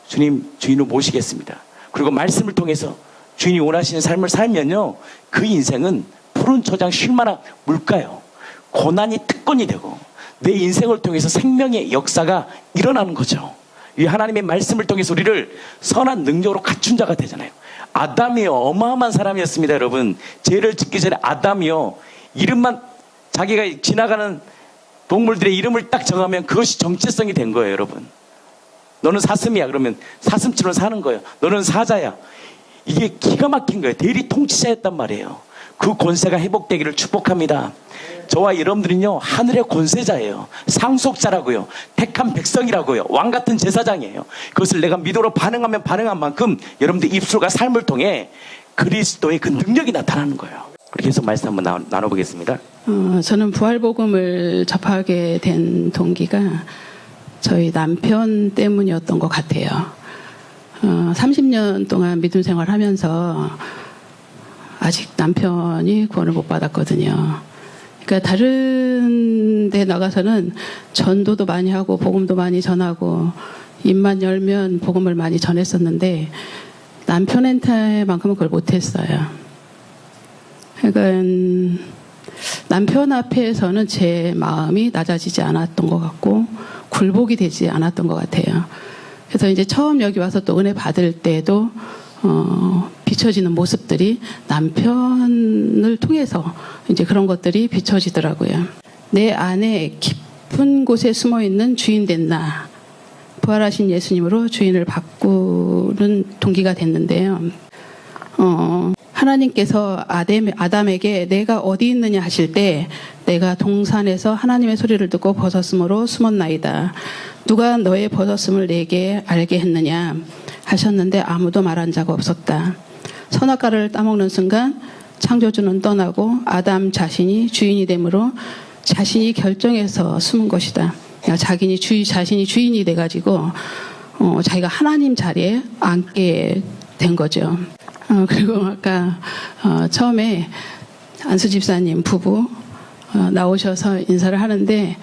Speaker 1: 주님 주인으로 모시겠습니다. 그리고 말씀을 통해서 주인이 원하시는 삶을 살면요, 그 인생은 푸른 초장 쉴만한 물가요. 고난이 특권이 되고 내 인생을 통해서 생명의 역사가 일어나는 거죠. 이 하나님의 말씀을 통해서 우리를 선한 능력으로 갖춘 자가 되잖아요. 아담이요, 어마어마한 사람이었습니다. 여러분, 죄를 짓기 전에 아담이요, 이름만, 자기가 지나가는 동물들의 이름을 딱 정하면 그것이 정체성이 된 거예요. 여러분, 너는 사슴이야 그러면 사슴처럼 사는 거예요. 너는 사자야. 이게 기가 막힌 거예요. 대리 통치자였단 말이에요. 그 권세가 회복되기를 축복합니다. 저와 여러분들은요, 하늘의 권세자예요. 상속자라고요. 택한 백성이라고요. 왕 같은 제사장이에요. 그것을 내가 믿음으로 반응하면 반응한 만큼 여러분들 입술과 삶을 통해 그리스도의 그 능력이 나타나는 거예요. 그렇게 해서 말씀 한번 나눠보겠습니다.
Speaker 4: 저는 부활복음을 접하게 된 동기가 저희 남편 때문이었던 것 같아요. 30년 동안 믿음 생활하면서 아직 남편이 구원을 못 받았거든요. 그러니까 다른 데 나가서는 전도도 많이 하고 복음도 많이 전하고 입만 열면 복음을 많이 전했었는데 남편한테만큼은 그걸 못했어요. 그러니까 남편 앞에서는 제 마음이 낮아지지 않았던 것 같고 굴복이 되지 않았던 것 같아요. 그래서 이제 처음 여기 와서 또 은혜 받을 때도 비춰지는 모습들이 남편을 통해서 이제 그런 것들이 비춰지더라고요. 내 안에 깊은 곳에 숨어 있는 주인 된 나, 부활하신 예수님으로 주인을 바꾸는 동기가 됐는데요. 하나님께서 아담에게 내가 어디 있느냐 하실 때 내가 동산에서 하나님의 소리를 듣고 벗었으므로 숨었나이다. 누가 너의 벗었음을 내게 알게 했느냐 하셨는데 아무도 말한 자가 없었다. 선악과를 따먹는 순간 창조주는 떠나고 아담 자신이 주인이 되므로 자신이 결정해서 숨은 것이다. 자신이 주인이 돼가지고 자기가 하나님 자리에 앉게 된 거죠. 그리고 아까 처음에 안수 집사님 부부 나오셔서 인사를 하는데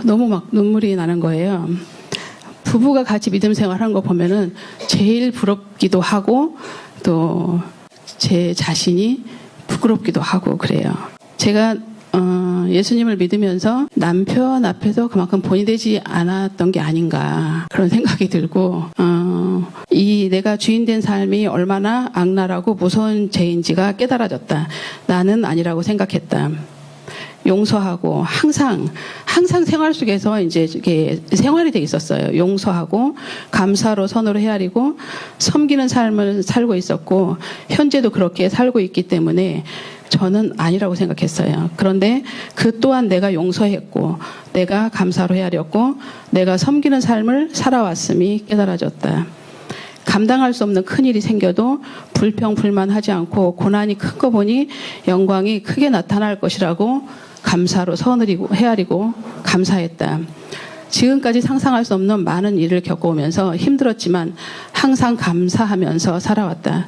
Speaker 4: 너무 막 눈물이 나는 거예요. 부부가 같이 믿음 생활하는 거 보면은 제일 부럽기도 하고 또 제 자신이 부끄럽기도 하고 그래요. 제가 예수님을 믿으면서 남편 앞에서 그만큼 본이 되지 않았던 게 아닌가 그런 생각이 들고 이 내가 주인 된 삶이 얼마나 악랄하고 무서운 죄인지가 깨달아졌다. 나는 아니라고 생각했다. 용서하고 항상 생활 속에서 이제 이게 생활이 돼 있었어요. 용서하고 감사로 선으로 헤아리고 섬기는 삶을 살고 있었고 현재도 그렇게 살고 있기 때문에 저는 아니라고 생각했어요. 그런데 그 또한 내가 용서했고 내가 감사로 헤아렸고 내가 섬기는 삶을 살아왔음이 깨달아졌다. 감당할 수 없는 큰일이 생겨도 불평불만하지 않고 고난이 큰 거 보니 영광이 크게 나타날 것이라고 감사로 선을 헤아리고 감사했다. 지금까지 상상할 수 없는 많은 일을 겪어오면서 힘들었지만 항상 감사하면서 살아왔다.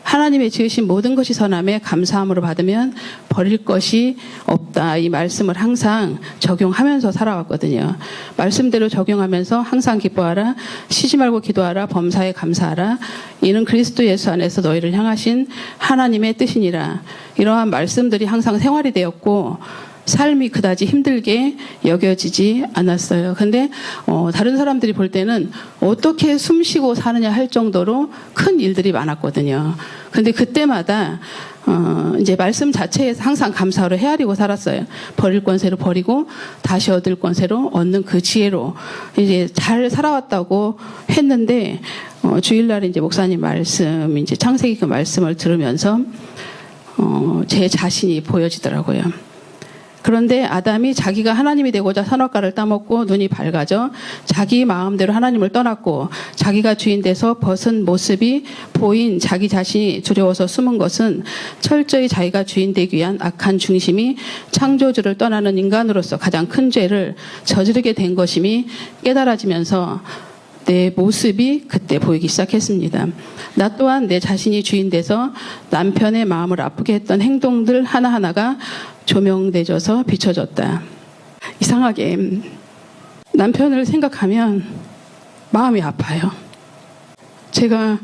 Speaker 4: 하나님의 지으신 모든 것이 선함에 감사함으로 받으면 버릴 것이 없다. 이 말씀을 항상 적용하면서 살아왔거든요. 말씀대로 적용하면서 항상 기뻐하라. 쉬지 말고 기도하라. 범사에 감사하라. 이는 그리스도 예수 안에서 너희를 향하신 하나님의 뜻이니라. 이러한 말씀들이 항상 생활이 되었고 삶이 그다지 힘들게 여겨지지 않았어요. 근데 다른 사람들이 볼 때는 어떻게 숨쉬고 사느냐 할 정도로 큰 일들이 많았거든요. 근데 그때마다 이제 말씀 자체에서 항상 감사로 헤아리고 살았어요. 버릴 권세로 버리고 다시 얻을 권세로 얻는 그 지혜로 이제 잘 살아왔다고 했는데 주일날 이제 목사님 말씀 이제 창세기 그 말씀을 들으면서 제 자신이 보여지더라고요. 그런데 아담이 자기가 하나님이 되고자 선악과를 따먹고 눈이 밝아져 자기 마음대로 하나님을 떠났고 자기가 주인 돼서 벗은 모습이 보인 자기 자신이 두려워서 숨은 것은 철저히 자기가 주인 되기 위한 악한 중심이 창조주를 떠나는 인간으로서 가장 큰 죄를 저지르게 된 것임이 깨달아지면서 내 모습이 그때 보이기 시작했습니다. 나 또한 내 자신이 주인 돼서 남편의 마음을 아프게 했던 행동들 하나하나가 조명돼져서 비춰졌다. 이상하게 남편을 생각하면 마음이 아파요. 제가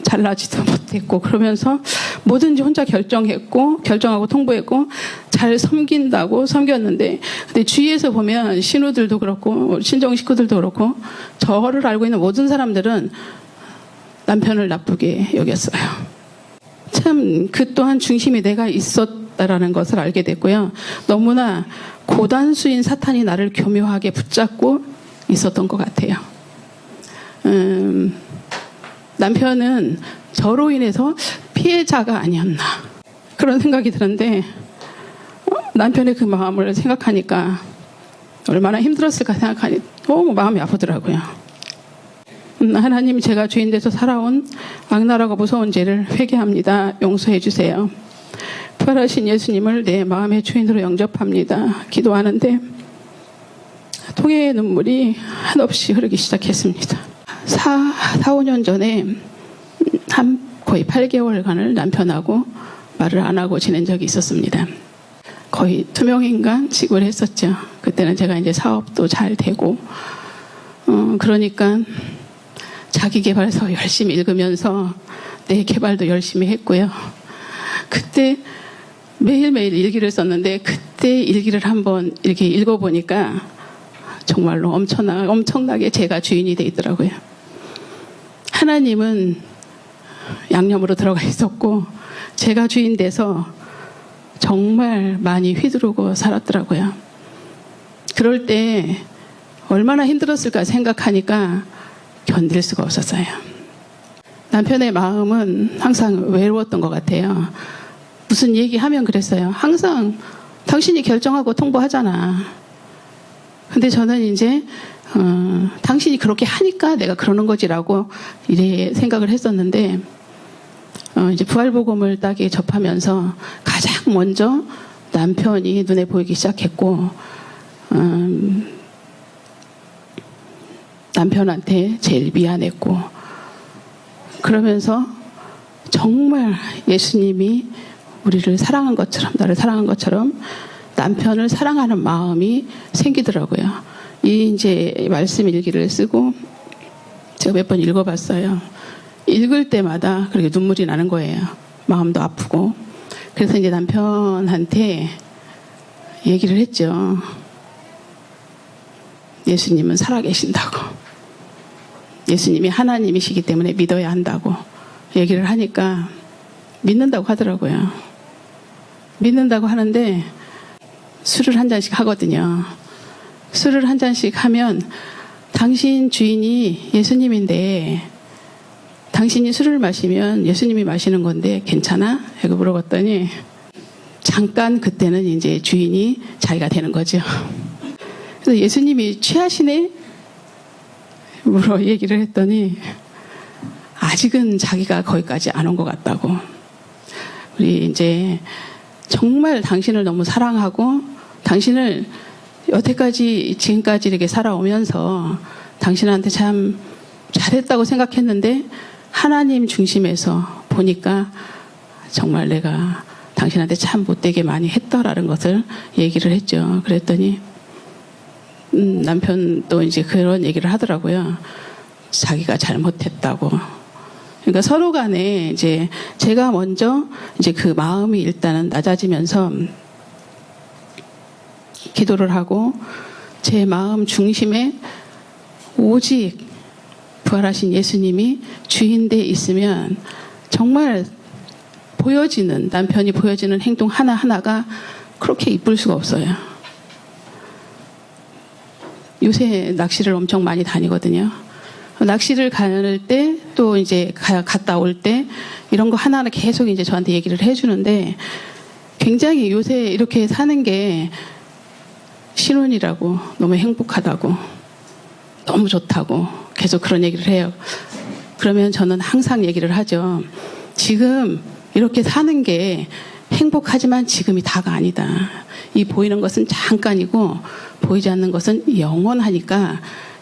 Speaker 4: 잘나지도 못했고 그러면서 뭐든지 혼자 결정하고 통보했고 잘 섬긴다고 섬겼는데 근데 주위에서 보면 신우들도 그렇고 친정 식구들도 그렇고 저를 알고 있는 모든 사람들은 남편을 나쁘게 여겼어요. 참 그 또한 중심이 내가 있었다라는 것을 알게 됐고요. 너무나 고단수인 사탄이 나를 교묘하게 붙잡고 있었던 것 같아요. 남편은 저로 인해서 피해자가 아니었나 그런 생각이 드는데 남편의 그 마음을 생각하니까 얼마나 힘들었을까 생각하니 너무 마음이 아프더라고요. 하나님, 제가 주인 돼서 살아온 악랄하고 무서운 죄를 회개합니다. 용서해 주세요. 부활하신 예수님을 내 마음의 주인으로 영접합니다. 기도하는데 통해의 눈물이 한없이 흐르기 시작했습니다. 4-5년 전에 거의 8개월간을 남편하고 말을 안 하고 지낸 적이 있었습니다. 거의 투명인간 취급을 했었죠. 그때는 제가 이제 사업도 잘 되고 그러니까 자기계발서 열심히 읽으면서 내 개발도 열심히 했고요. 그때 매일매일 일기를 썼는데 그때 일기를 한번 이렇게 읽어보니까 정말로 엄청나게 제가 주인이 돼 있더라고요. 하나님은 양념으로 들어가 있었고 제가 주인 돼서 정말 많이 휘두르고 살았더라고요. 그럴 때 얼마나 힘들었을까 생각하니까 견딜 수가 없었어요. 남편의 마음은 항상 외로웠던 것 같아요. 무슨 얘기하면 그랬어요. 항상 당신이 결정하고 통보하잖아. 근데 저는 이제 당신이 그렇게 하니까 내가 그러는 거지라고 이래 생각을 했었는데 이제 부활복음을 따게 접하면서 가장 먼저 남편이 눈에 보이기 시작했고 남편한테 제일 미안했고 그러면서 정말 예수님이 우리를 사랑한 것처럼 나를 사랑한 것처럼 남편을 사랑하는 마음이 생기더라고요. 이 이제 말씀 일기를 쓰고 제가 몇 번 읽어봤어요. 읽을 때마다 그렇게 눈물이 나는 거예요. 마음도 아프고. 그래서 이제 남편한테 얘기를 했죠. 예수님은 살아계신다고. 예수님이 하나님이시기 때문에 믿어야 한다고 얘기를 하니까 믿는다고 하더라고요. 믿는다고 하는데 술을 한 잔씩 하거든요. 술을 한 잔씩 하면 당신 주인이 예수님인데 당신이 술을 마시면 예수님이 마시는 건데 괜찮아? 이렇게 물어봤더니 잠깐 그때는 이제 주인이 자기가 되는 거죠. 그래서 예수님이 취하시네? 물어 얘기를 했더니 아직은 자기가 거기까지 안 온 것 같다고. 우리 이제 정말 당신을 너무 사랑하고 당신을 여태까지 지금까지 이렇게 살아오면서 당신한테 참 잘했다고 생각했는데 하나님 중심에서 보니까 정말 내가 당신한테 참 못되게 많이 했더라는 것을 얘기를 했죠. 그랬더니 남편도 이제 그런 얘기를 하더라고요. 자기가 잘못했다고. 그러니까 서로 간에 이제 제가 먼저 이제 그 마음이 일단은 낮아지면서 기도를 하고 제 마음 중심에 오직 부활하신 예수님이 주인돼 있으면 정말 남편이 보여지는 행동 하나하나가 그렇게 이쁠 수가 없어요. 요새 낚시를 엄청 많이 다니거든요. 낚시를 갈 때 또 이제 갔다 올 때 이런 거 하나하나 계속 이제 저한테 얘기를 해주는데 굉장히 요새 이렇게 사는 게 신혼이라고 너무 행복하다고 너무 좋다고 계속 그런 얘기를 해요. 그러면 저는 항상 얘기를 하죠. 지금 이렇게 사는 게 행복하지만 지금이 다가 아니다. 이 보이는 것은 잠깐이고 보이지 않는 것은 영원하니까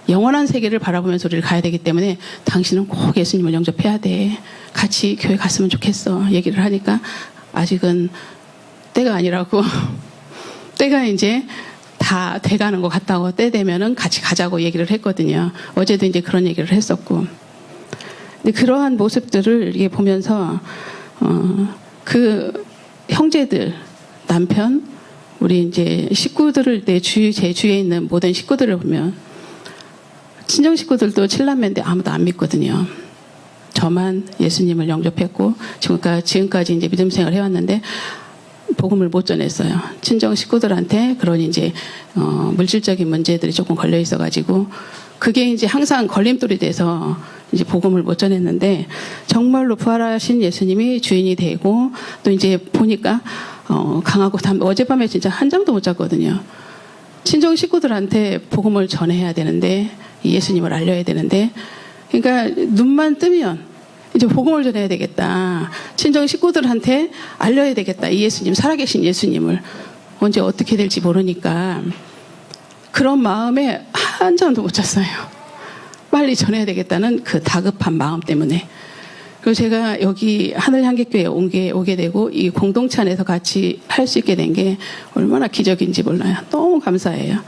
Speaker 4: 영원한 세계를 바라보면서 우리를 가야 되기 때문에 당신은 꼭 예수님을 영접해야 돼. 같이 교회 갔으면 좋겠어. 얘기를 하니까 아직은 때가 아니라고 때가 이제 다 돼가는 것 같다고 때 되면은 같이 가자고 얘기를 했거든요. 어제도 이제 그런 얘기를 했었고. 근데 그러한 모습들을 이게 보면서 그 형제들, 남편, 우리 이제 식구들을 제 주위에 있는 모든 식구들을 보면 친정 식구들도 칠남매인데 아무도 안 믿거든요. 저만 예수님을 영접했고 지금까지 이제 믿음 생활을 해왔는데 복음을 못 전했어요. 친정 식구들한테 그런 이제 물질적인 문제들이 조금 걸려 있어가지고 그게 이제 항상 걸림돌이 돼서 이제 복음을 못 전했는데 정말로 부활하신 예수님이 주인이 되고 또 이제 보니까 강하고 어젯밤에 진짜 한 잠도 못 잤거든요. 친정 식구들한테 복음을 전해야 되는데 예수님을 알려야 되는데 그러니까 눈만 뜨면 이제 복음을 전해야 되겠다. 친정 식구들한테 알려야 되겠다. 이 예수님, 살아계신 예수님을 언제 어떻게 될지 모르니까 그런 마음에 한 잠도 못 잤어요. 빨리 전해야 되겠다는 그 다급한 마음 때문에. 그리고 제가 여기 하늘향기교회에 오게 되고 이 공동체 안에서 같이 할 수 있게 된 게 얼마나 기적인지 몰라요. 너무 감사해요.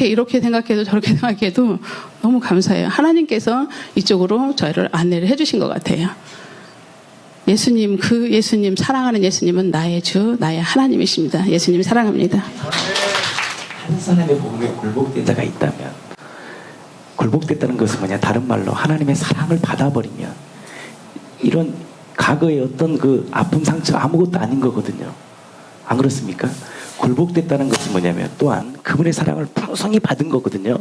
Speaker 4: 이렇게 생각해도 저렇게 생각해도 너무 감사해요. 하나님께서 이쪽으로 저희를 안내를 해주신 것 같아요. 예수님, 사랑하는 예수님은 나의 주, 나의 하나님이십니다. 예수님 사랑합니다.
Speaker 1: 한 사람의 복음에 굴복된 자가 있다면, 굴복됐다는 것은 뭐냐? 다른 말로 하나님의 사랑을 받아버리면 이런 과거의 어떤 그 아픔 상처가 아무것도 아닌 거거든요. 안 그렇습니까? 굴복됐다는 것은 뭐냐면 또한 그분의 사랑을 풍성히 받은 거거든요.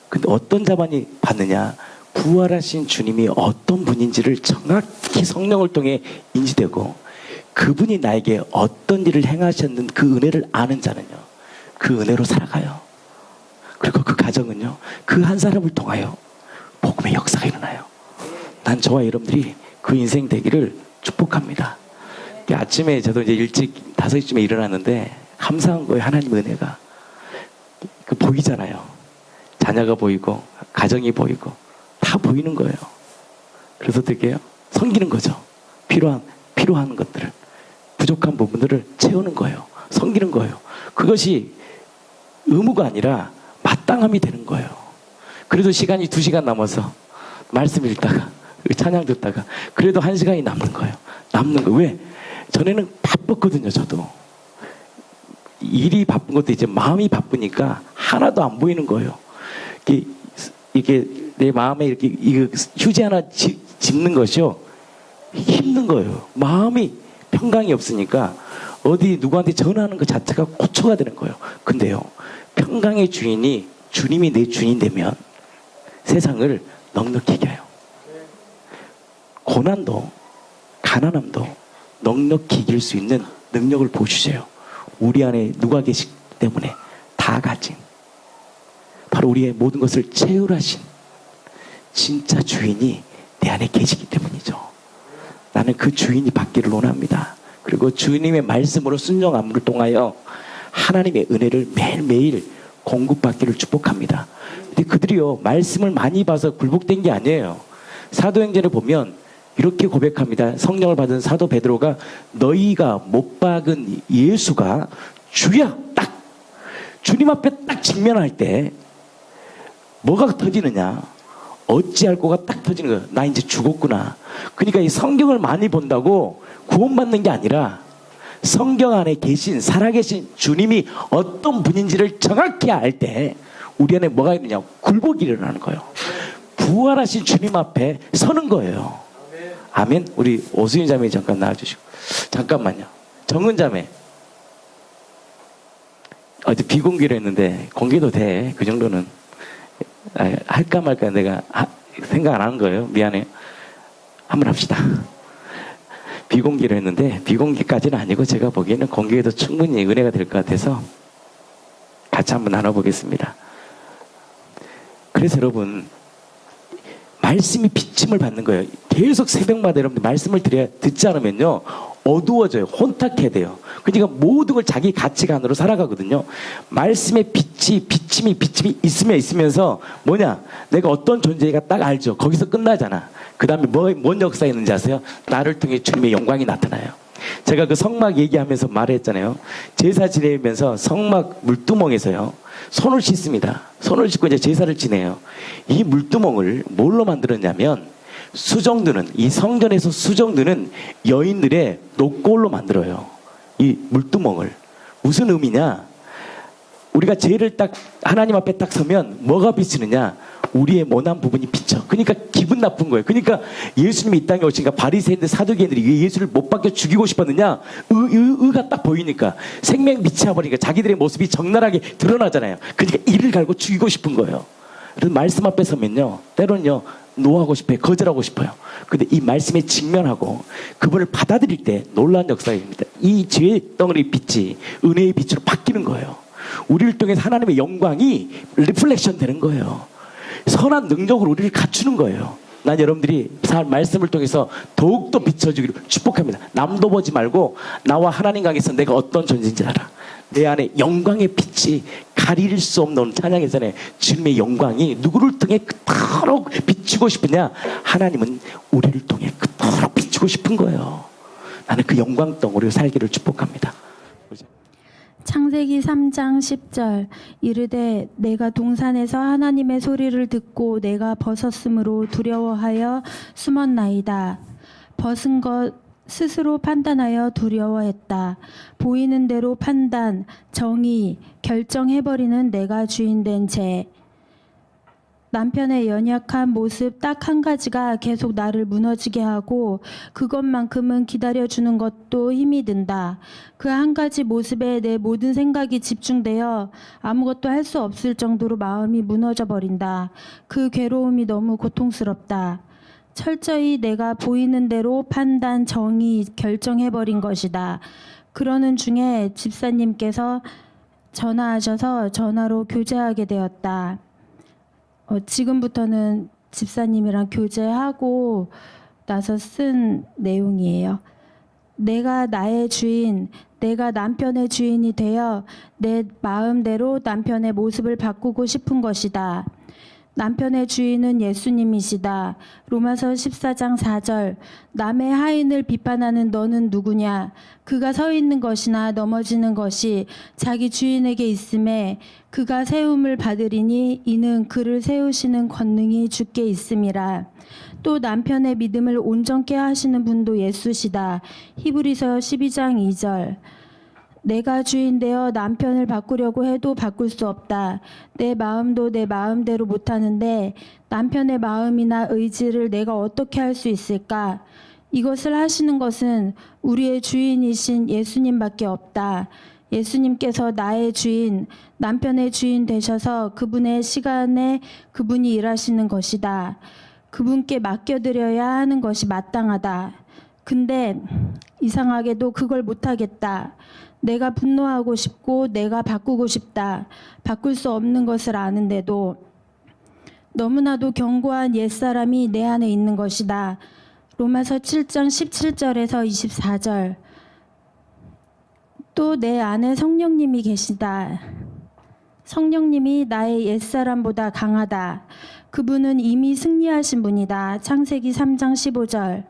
Speaker 1: 근데 어떤 자만이 받느냐? 부활하신 주님이 어떤 분인지를 정확히 성령을 통해 인지되고 그분이 나에게 어떤 일을 행하셨는 그 은혜를 아는 자는요, 그 은혜로 살아가요. 그리고 그 가정은요, 그 한 사람을 통하여 복음의 역사가 일어나요. 난 저와 여러분들이 그 인생 되기를 축복합니다. 아침에 저도 이제 일찍 5시쯤에 일어났는데 감사한 거예요. 하나님 은혜가 그 보이잖아요. 자녀가 보이고 가정이 보이고 다 보이는 거예요. 그래서 어떻게 해요? 섬기는 거죠. 필요한 것들을, 부족한 부분들을 채우는 거예요. 섬기는 거예요. 그것이 의무가 아니라 마땅함이 되는 거예요. 그래도 시간이 2시간 남아서 말씀 읽다가 찬양 듣다가 그래도 1시간이 남는 거예요. 왜? 전에는 바빴거든요. 저도 일이 바쁜 것도 이제 마음이 바쁘니까 하나도 안 보이는 거예요. 이게 내 마음에 이렇게 휴지 하나 짚는 것이요, 힘든 거예요. 마음이 평강이 없으니까 어디 누구한테 전화하는 것 자체가 고초가 되는 거예요. 근데요, 평강의 주인이 주님이 내 주인 되면 세상을 넉넉히 이겨요. 고난도 가난함도 넉넉히 이길 수 있는 능력을 보여주세요. 우리 안에 누가 계시기 때문에 다 가진, 바로 우리의 모든 것을 채울하신 진짜 주인이 내 안에 계시기 때문이죠. 나는 그 주인이 받기를 원합니다. 그리고 주님의 말씀으로 순종함을 통하여 하나님의 은혜를 매일매일 공급받기를 축복합니다. 근데 그들이요, 말씀을 많이 봐서 굴복된 게 아니에요. 사도행전을 보면 이렇게 고백합니다. 성령을 받은 사도 베드로가 너희가 못 박은 예수가 주야, 딱 주님 앞에 딱 직면할 때 뭐가 터지느냐? 어찌할 거가 딱 터지는 거예요. 나 이제 죽었구나. 그러니까 이 성경을 많이 본다고 구원받는 게 아니라 성경 안에 계신 살아계신 주님이 어떤 분인지를 정확히 알 때 우리 안에 뭐가 있느냐? 굴복이 일어나는 거예요. 부활하신 주님 앞에 서는 거예요. 아멘. 우리 오수인 자매 잠깐 나와주시고. 잠깐만요. 정은 자매. 어제 비공개로 했는데 공개도 돼. 그 정도는. 할까 말까 내가 생각 안 하는 거예요. 미안해요. 한번 합시다. 비공개를 했는데 비공개까지는 아니고 제가 보기에는 공개해도 충분히 은혜가 될 것 같아서 같이 한번 나눠보겠습니다. 그래서 여러분 말씀이 비침을 받는 거예요. 계속 새벽마다 여러분들 말씀을 듣지 않으면요 어두워져요. 혼탁해야 돼요. 그러니까 모든 걸 자기 가치관으로 살아가거든요. 말씀의 비침이 있으면서 뭐냐 내가 어떤 존재가 딱 알죠. 거기서 끝나잖아. 그 다음에 뭔 역사가 있는지 아세요? 나를 통해 주님의 영광이 나타나요. 제가 그 성막 얘기하면서 말했잖아요. 제사 지내면서 성막 물두멍에서요 손을 씻습니다. 손을 씻고 이제 제사를 지내요. 이 물두멍을 뭘로 만들었냐면 수정드는 이 성전에서 수정드는 여인들의 녹골로 만들어요. 이 물두멍을. 무슨 의미냐? 우리가 죄를 딱 하나님 앞에 딱 서면 뭐가 비치느냐? 우리의 모난 부분이 비쳐. 그러니까 기분 나쁜 거예요. 그러니까 예수님이 이 땅에 오시니까 바리새인들 사두개인들이 왜 예수를 못 박혀 죽이고 싶었느냐? 의가 딱 보이니까 생명 미쳐버리니까 자기들의 모습이 적나라하게 드러나잖아요. 그러니까 이를 갈고 죽이고 싶은 거예요. 그래서 말씀 앞에 서면요 때로는요 노하고 싶어요. 거절하고 싶어요. 근데 이 말씀에 직면하고 그분을 받아들일 때 놀라운 역사입니다. 이 죄의 덩어리 빛이 은혜의 빛으로 바뀌는 거예요. 우리를 통해서 하나님의 영광이 리플렉션 되는 거예요. 선한 능력으로 우리를 갖추는 거예요. 난 여러분들이 말씀을 통해서 더욱더 비춰주기를 축복합니다. 남도 보지 말고 나와 하나님 관계에서 내가 어떤 존재인지 알아. 내 안에 영광의 빛이 가릴 수 없는 찬양에서는 주님의 영광이 누구를 통해 그토록 비추고 싶으냐? 하나님은 우리를 통해 그토록 비추고 싶은 거예요. 나는 그 영광 덩어리로 살기를 축복합니다.
Speaker 5: 창세기 3장 10절 이르되 내가 동산에서 하나님의 소리를 듣고 내가 벗었으므로 두려워하여 숨었나이다. 벗은 것 스스로 판단하여 두려워했다. 보이는 대로 판단, 정의, 결정해버리는 내가 주인된 죄. 남편의 연약한 모습 딱 한 가지가 계속 나를 무너지게 하고 그것만큼은 기다려주는 것도 힘이 든다. 그 한 가지 모습에 내 모든 생각이 집중되어 아무것도 할 수 없을 정도로 마음이 무너져 버린다. 그 괴로움이 너무 고통스럽다. 철저히 내가 보이는 대로 판단, 정의, 결정해버린 것이다. 그러는 중에 집사님께서 전화하셔서 전화로 교제하게 되었다. 지금부터는 집사님이랑 교제하고 나서 쓴 내용이에요. 내가 나의 주인, 내가 남편의 주인이 되어 내 마음대로 남편의 모습을 바꾸고 싶은 것이다. 남편의 주인은 예수님이시다. 로마서 14장 4절 남의 하인을 비판하는 너는 누구냐? 그가 서 있는 것이나 넘어지는 것이 자기 주인에게 있음에 그가 세움을 받으리니 이는 그를 세우시는 권능이 주께 있음이라. 또 남편의 믿음을 온전케 하시는 분도 예수시다. 히브리서 12장 2절 내가 주인 되어 남편을 바꾸려고 해도 바꿀 수 없다. 내 마음도 내 마음대로 못하는데 남편의 마음이나 의지를 내가 어떻게 할 수 있을까? 이것을 하시는 것은 우리의 주인이신 예수님밖에 없다. 예수님께서 나의 주인, 남편의 주인 되셔서 그분의 시간에 그분이 일하시는 것이다. 그분께 맡겨드려야 하는 것이 마땅하다. 근데 이상하게도 그걸 못하겠다. 내가 분노하고 싶고 내가 바꾸고 싶다. 바꿀 수 없는 것을 아는데도 너무나도 견고한 옛사람이 내 안에 있는 것이다. 로마서 7장 17절에서 24절 또 내 안에 성령님이 계시다. 성령님이 나의 옛사람보다 강하다. 그분은 이미 승리하신 분이다. 창세기 3장 15절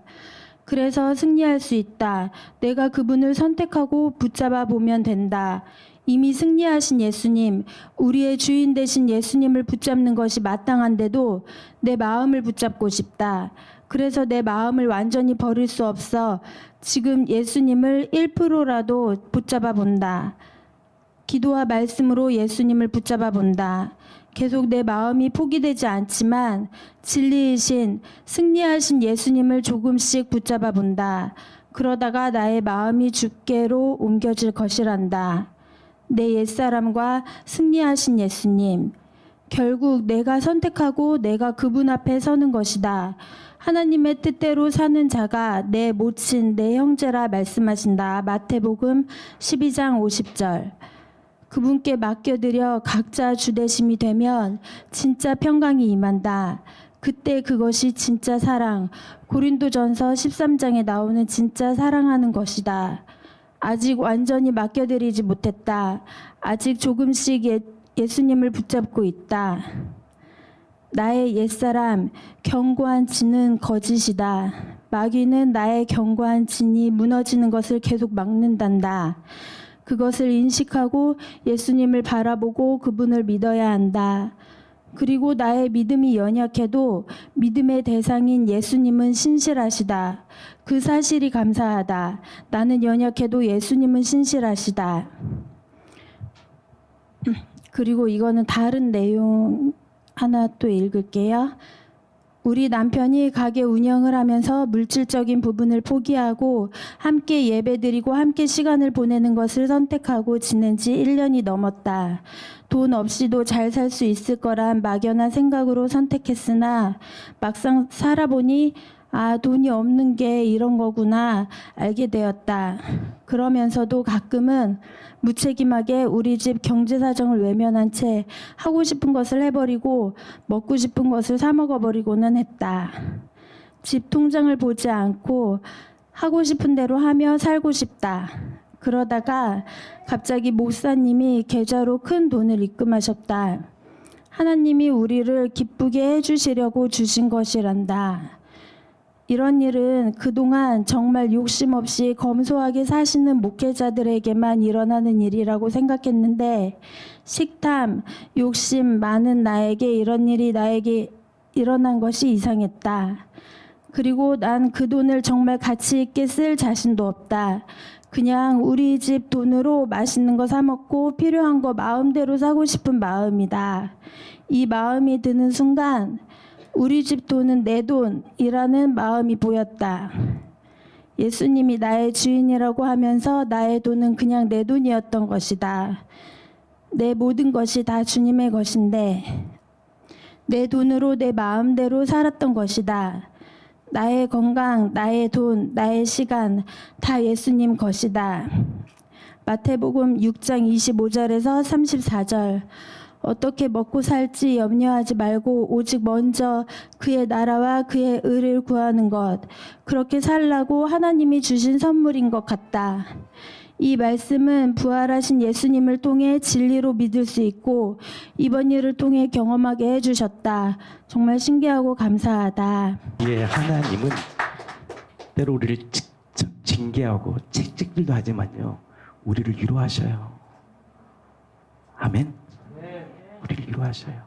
Speaker 5: 그래서 승리할 수 있다. 내가 그분을 선택하고 붙잡아 보면 된다. 이미 승리하신 예수님, 우리의 주인 되신 예수님을 붙잡는 것이 마땅한데도 내 마음을 붙잡고 싶다. 그래서 내 마음을 완전히 버릴 수 없어 지금 예수님을 1%라도 붙잡아 본다. 기도와 말씀으로 예수님을 붙잡아 본다. 계속 내 마음이 포기되지 않지만 진리이신 승리하신 예수님을 조금씩 붙잡아 본다. 그러다가 나의 마음이 주께로 옮겨질 것이란다. 내 옛사람과 승리하신 예수님. 결국 내가 선택하고 내가 그분 앞에 서는 것이다. 하나님의 뜻대로 사는 자가 내 모친 내 형제라 말씀하신다. 마태복음 12장 50절. 그분께 맡겨드려 각자 주대심이 되면 진짜 평강이 임한다. 그때 그것이 진짜 사랑, 고린도전서 13장에 나오는 진짜 사랑하는 것이다. 아직 완전히 맡겨드리지 못했다. 아직 조금씩 예수님을 붙잡고 있다. 나의 옛사람, 견고한 진은 거짓이다. 마귀는 나의 견고한 진이 무너지는 것을 계속 막는단다. 그것을 인식하고 예수님을 바라보고 그분을 믿어야 한다. 그리고 나의 믿음이 연약해도 믿음의 대상인 예수님은 신실하시다. 그 사실이 감사하다. 나는 연약해도 예수님은 신실하시다. 그리고 이거는 다른 내용 하나 또 읽을게요. 우리 남편이 가게 운영을 하면서 물질적인 부분을 포기하고 함께 예배드리고 함께 시간을 보내는 것을 선택하고 지낸 지 1년이 넘었다. 돈 없이도 잘 살 수 있을 거란 막연한 생각으로 선택했으나 막상 살아보니 돈이 없는 게 이런 거구나 알게 되었다. 그러면서도 가끔은 무책임하게 우리 집 경제 사정을 외면한 채 하고 싶은 것을 해버리고 먹고 싶은 것을 사 먹어버리고는 했다. 집 통장을 보지 않고 하고 싶은 대로 하며 살고 싶다. 그러다가 갑자기 목사님이 계좌로 큰 돈을 입금하셨다. 하나님이 우리를 기쁘게 해주시려고 주신 것이란다. 이런 일은 그동안 정말 욕심 없이 검소하게 사시는 목회자들에게만 일어나는 일이라고 생각했는데 식탐, 욕심 많은 나에게 이런 일이 나에게 일어난 것이 이상했다. 그리고 난 그 돈을 정말 가치 있게 쓸 자신도 없다. 그냥 우리 집 돈으로 맛있는 거 사 먹고 필요한 거 마음대로 사고 싶은 마음이다. 이 마음이 드는 순간 우리 집 돈은 내 돈이라는 마음이 보였다. 예수님이 나의 주인이라고 하면서 나의 돈은 그냥 내 돈이었던 것이다. 내 모든 것이 다 주님의 것인데 내 돈으로 내 마음대로 살았던 것이다. 나의 건강, 나의 돈, 나의 시간 다 예수님 것이다. 마태복음 6장 25절에서 34절. 어떻게 먹고 살지 염려하지 말고 오직 먼저 그의 나라와 그의 의를 구하는 것. 그렇게 살라고 하나님이 주신 선물인 것 같다. 이 말씀은 부활하신 예수님을 통해 진리로 믿을 수 있고 이번 일을 통해 경험하게 해주셨다. 정말 신기하고 감사하다.
Speaker 1: 예, 하나님은 때로 우리를 직접 징계하고 채찍질도 하지만요, 우리를 위로하셔요. 아멘. 우리를 위로하셔요.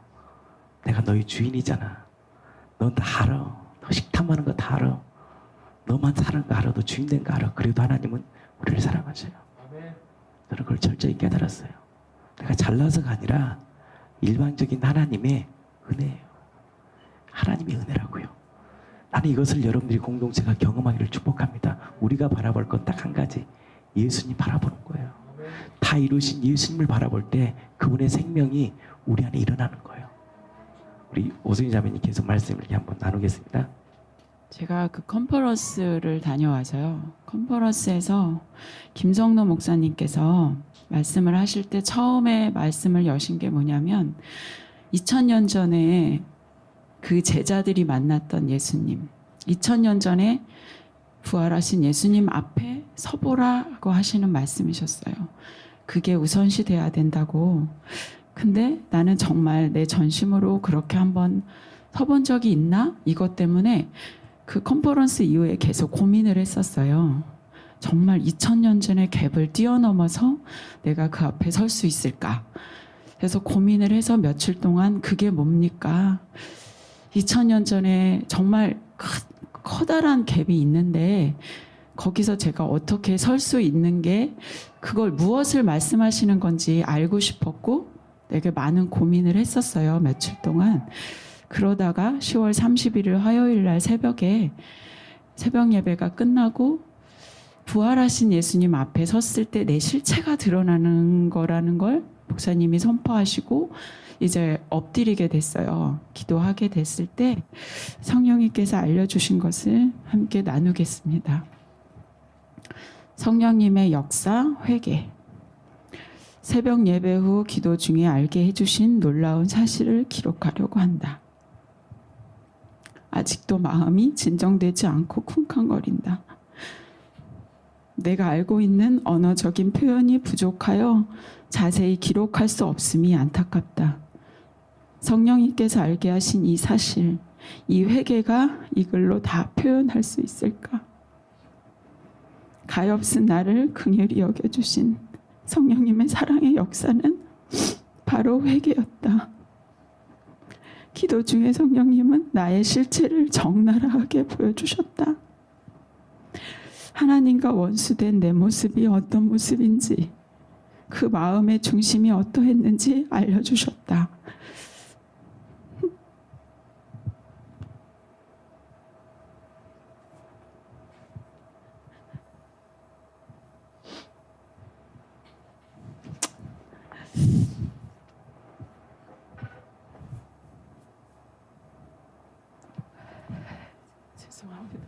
Speaker 1: 내가 너희 주인이잖아. 넌 다 알아. 너 식탐하는 거 다 알아. 너만 사는 거 알아. 너 주인 된 거 알아. 그래도 하나님은 우리를 사랑하셔요. 저는 그걸 철저히 깨달았어요. 내가 잘나서가 아니라 일반적인 하나님의 은혜예요. 하나님의 은혜라고요. 나는 이것을 여러분들이 공동체가 경험하기를 축복합니다. 우리가 바라볼 건 딱 한 가지. 예수님 바라보는 거예요. 다 이루신 예수님을 바라볼 때 그분의 생명이 우리 안에 일어나는 거예요. 우리 오승희 자매님 계속 말씀을 이렇게 한번 나누겠습니다.
Speaker 6: 제가 그 컨퍼런스를 다녀와서요. 컨퍼런스에서 김성노 목사님께서 말씀을 하실 때 처음에 말씀을 여신 게 뭐냐면 2000년 전에 그 제자들이 만났던 예수님, 2000년 전에 부활하신 예수님 앞에 서보라고 하시는 말씀이셨어요. 그게 우선시 돼야 된다고. 근데 나는 정말 내 전심으로 그렇게 한번 서본 적이 있나? 이것 때문에 그 컨퍼런스 이후에 계속 고민을 했었어요. 정말 2000년 전의 갭을 뛰어넘어서 내가 그 앞에 설 수 있을까? 그래서 고민을 해서 며칠 동안 그게 뭡니까? 2000년 전에 정말 커다란 갭이 있는데 거기서 제가 어떻게 설 수 있는 게 그걸 무엇을 말씀하시는 건지 알고 싶었고 되게 많은 고민을 했었어요. 며칠 동안. 그러다가 10월 31일 화요일 날 새벽에 새벽 예배가 끝나고 부활하신 예수님 앞에 섰을 때 내 실체가 드러나는 거라는 걸 목사님이 선포하시고 이제 엎드리게 됐어요. 기도하게 됐을 때 성령님께서 알려주신 것을 함께 나누겠습니다. 성령님의 역사, 회개. 새벽 예배 후 기도 중에 알게 해주신 놀라운 사실을 기록하려고 한다. 아직도 마음이 진정되지 않고 쿵쾅거린다. 내가 알고 있는 언어적인 표현이 부족하여 자세히 기록할 수 없음이 안타깝다. 성령님께서 알게 하신 이 사실, 이 회개가 이 글로 다 표현할 수 있을까? 가엾은 나를 긍휼히 여겨주신 성령님의 사랑의 역사는 바로 회개였다. 기도 중에 성령님은 나의 실체를 적나라하게 보여주셨다. 하나님과 원수된 내 모습이 어떤 모습인지, 그 마음의 중심이 어떠했는지 알려주셨다. 죄송합니다.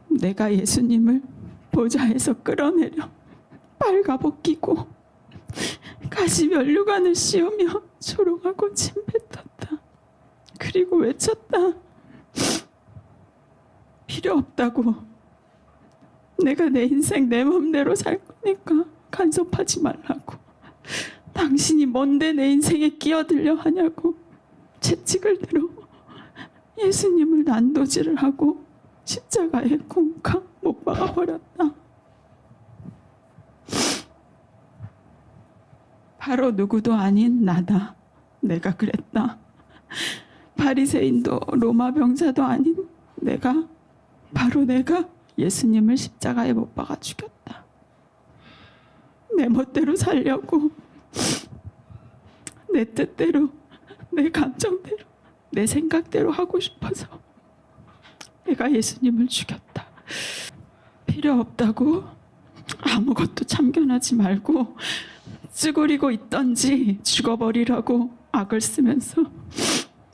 Speaker 6: 내가 예수님을 보좌에서 끌어내려 빨가벗기고 가시 면류관을 씌우며 조롱하고 침뱉었다. 그리고 외쳤다. 필요 없다고. 내가 내 인생 내 맘대로 살 거니까 간섭하지 말라고. 당신이 뭔데 내 인생에 끼어들려 하냐고 채찍을 들어 예수님을 난도질을 하고 십자가에 쿵쾅 못 박아버렸다. 바로 누구도 아닌 나다. 내가 그랬다. 바리새인도 로마 병사도 아닌 내가, 바로 내가 예수님을 십자가에 못 박아 죽였다. 내 멋대로 살려고, 내 뜻대로, 내 감정대로, 내 생각대로 하고 싶어서 내가 예수님을 죽였다. 필요 없다고 아무것도 참견하지 말고 찌그리고 있던지 죽어버리라고 악을 쓰면서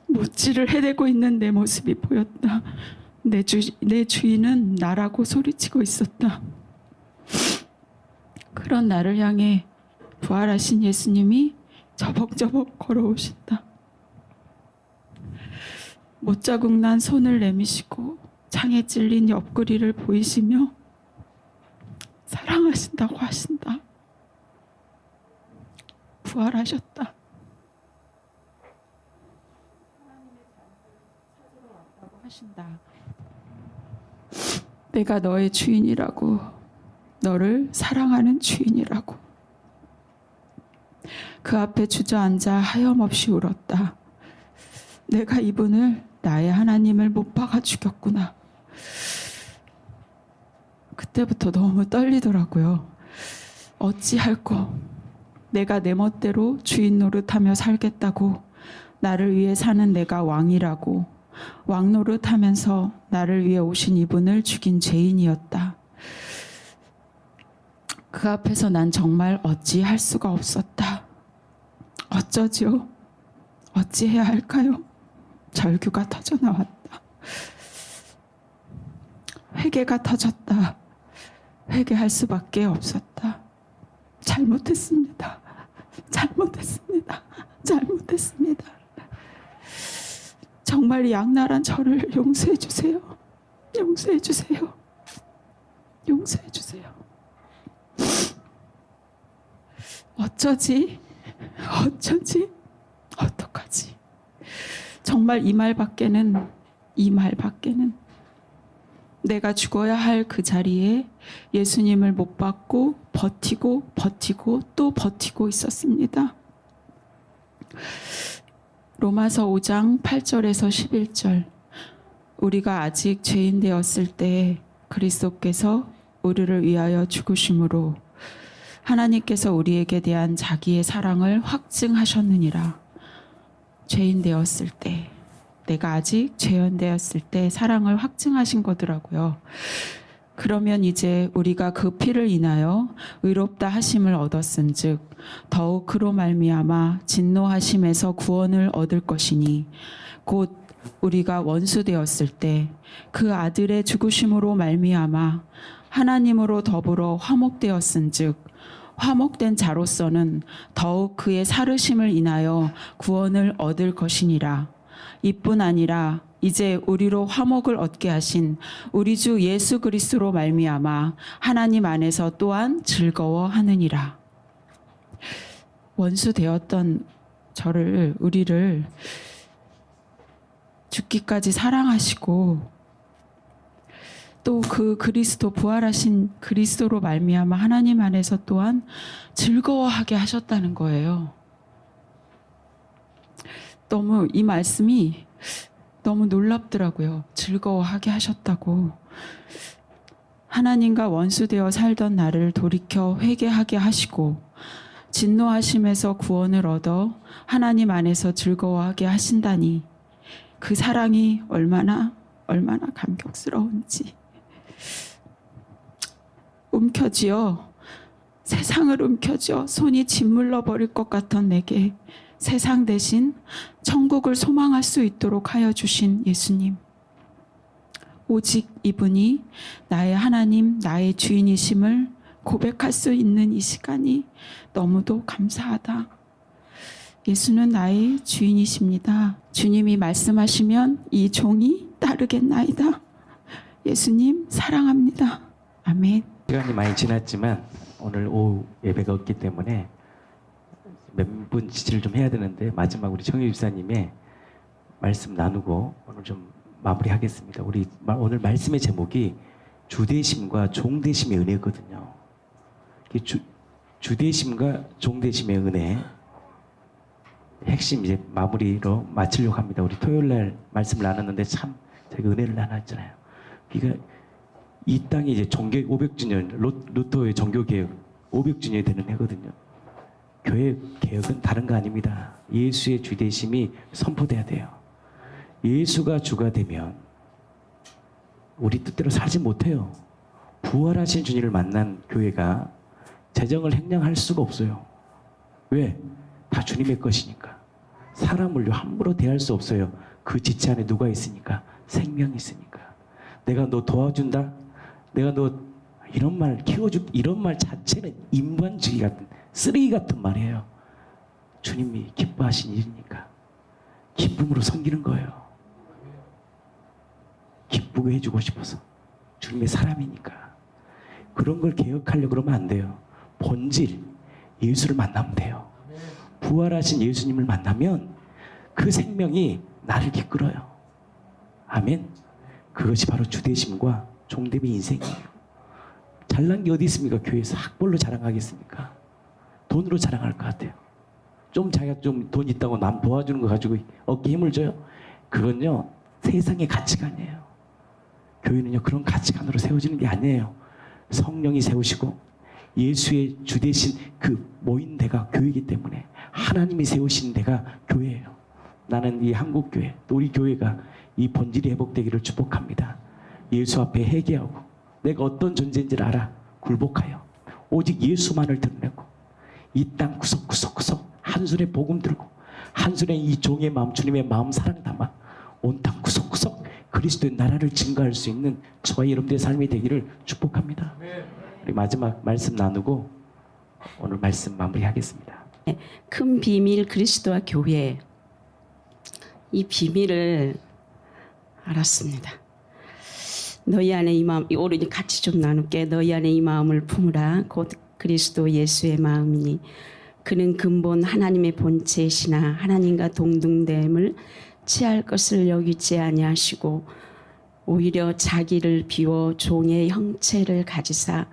Speaker 6: 못질을 해대고 있는 내 모습이 보였다. 내 주인은 나라고 소리치고 있었다. 그런 나를 향해 부활하신 예수님이 저벅저벅 걸어오신다. 못자국 난 손을 내미시고 창에 찔린 옆구리를 보이시며 사랑하신다고 하신다. 부활하셨다. 하신다. 내가 너의 주인이라고, 너를 사랑하는 주인이라고. 그 앞에 주저앉아 하염없이 울었다. 내가 이분을, 나의 하나님을 못 박아 죽였구나. 그때부터 너무 떨리더라고요. 어찌할꼬. 내가 내 멋대로 주인 노릇하며 살겠다고, 나를 위해 사는 내가 왕이라고, 왕 노릇하면서 나를 위해 오신 이분을 죽인 죄인이었다. 그 앞에서 난 정말 어찌할 수가 없었다. 어쩌지요? 어찌해야 할까요? 절규가 터져나왔다. 회개가 터졌다. 회개할 수밖에 없었다. 잘못했습니다. 잘못했습니다. 잘못했습니다. 정말 양날한 저를 용서해 주세요. 용서해 주세요. 용서해 주세요. 어쩌지? 어쩌지? 어떡하지? 정말 이 말밖에는 내가 죽어야 할 그 자리에 예수님을 못 받고 버티고 또 버티고 있었습니다. 로마서 5장 8절에서 11절. 우리가 아직 죄인 되었을 때 그리스도께서 우리를 위하여 죽으심으로 하나님께서 우리에게 대한 자기의 사랑을 확증하셨느니라. 죄인 되었을 때, 내가 아직 죄인 되었을 때 사랑을 확증하신 거더라고요. 그러면 이제 우리가 그 피를 인하여 의롭다 하심을 얻었은즉 더욱 그로 말미암아 진노하심에서 구원을 얻을 것이니 곧 우리가 원수 되었을 때 그 아들의 죽으심으로 말미암아 하나님으로 더불어 화목되었은즉 화목된 자로서는 더욱 그의 살으심을 인하여 구원을 얻을 것이니라. 이뿐 아니라 이제 우리로 화목을 얻게 하신 우리 주 예수 그리스도로 말미암아 하나님 안에서 또한 즐거워하느니라. 원수 되었던 우리를 죽기까지 사랑하시고 또 그 그리스도 부활하신 그리스도로 말미암아 하나님 안에서 또한 즐거워하게 하셨다는 거예요. 너무 이 말씀이 너무 놀랍더라고요. 즐거워하게 하셨다고. 하나님과 원수되어 살던 나를 돌이켜 회개하게 하시고 진노하심에서 구원을 얻어 하나님 안에서 즐거워하게 하신다니 그 사랑이 얼마나 감격스러운지. 움켜쥐어 세상을 움켜쥐어 손이 짓물러 버릴 것 같던 내게 세상 대신 천국을 소망할 수 있도록 하여 주신 예수님. 오직 이분이 나의 하나님, 나의 주인이심을 고백할 수 있는 이 시간이 너무도 감사하다. 예수는 나의 주인이십니다. 주님이 말씀하시면 이 종이 따르겠나이다. 예수님 사랑합니다. 아멘.
Speaker 1: 시간이 많이 지났지만 오늘 오후 예배가 없기 때문에 몇 분 지지를 좀 해야 되는데 마지막 우리 정유 집사님의 말씀 나누고 오늘 좀 마무리하겠습니다. 우리 오늘 말씀의 제목이 주대심과 종대심의 은혜거든요. 주대심과 종대심의 은혜 핵심 이제 마무리로 마치려고 합니다. 우리 토요일 날 말씀을 나눴는데 참 저희가 은혜를 나눴잖아요. 그러니까 이 땅이 이제 종교 500주년 루터의 종교개혁 500주년이 되는 해거든요. 교회 개혁은 다른 거 아닙니다. 예수의 주대심이 선포돼야 돼요. 예수가 주가 되면 우리 뜻대로 살지 못해요. 부활하신 주님을 만난 교회가 재정을 횡령할 수가 없어요. 왜? 다 주님의 것이니까. 사람을 함부로 대할 수 없어요. 그 지체 안에 누가 있으니까? 생명이 있으니까. 내가 너 도와준다? 내가 너 이런 말 키워줄 이런 말 자체는 인간주의 같은 쓰레기 같은 말이에요. 주님이 기뻐하신 일이니까 기쁨으로 섬기는 거예요. 기쁘게 해주고 싶어서 주님의 사람이니까. 그런 걸 개혁하려고 그러면 안 돼요. 본질 예수를 만나면 돼요. 부활하신 예수님을 만나면 그 생명이 나를 이끌어요. 아멘. 그것이 바로 주대심과 종됨의 인생이에요. 잘난 게 어디 있습니까? 교회에서 학벌로 자랑하겠습니까? 돈으로 자랑할 것 같아요. 좀 자기가 좀 돈 있다고 남 도와주는 거 가지고 어깨 힘을 줘요. 그건요 세상의 가치관이에요. 교회는요 그런 가치관으로 세워지는 게 아니에요. 성령이 세우시고 예수의 주대신 그 모인 데가 교회이기 때문에 하나님이 세우신 데가 교회예요. 나는 이 한국교회 또 우리 교회가 이 본질이 회복되기를 축복합니다. 예수 앞에 회개하고 내가 어떤 존재인지를 알아 굴복하여 오직 예수만을 드러내고 이 땅 구석구석 한 손에 복음 들고 한 손에 이 종의 마음 주님의 마음 사랑 담아 온 땅 구석구석 그리스도의 나라를 증거할 수 있는 저와 여러분들의 삶이 되기를 축복합니다. 우리 마지막 말씀 나누고 오늘 말씀 마무리하겠습니다.
Speaker 7: 큰 비밀 그리스도와 교회, 이 비밀을 알았습니다. 너희 안에 이 마음, 우리 같이 좀 나눌게. 너희 안에 이 마음을 품으라. 곧 그리스도 예수의 마음이니 그는 근본 하나님의 본체시나 하나님과 동등됨을 취할 것을 여기지 아니하시고 오히려 자기를 비워 종의 형체를 가지사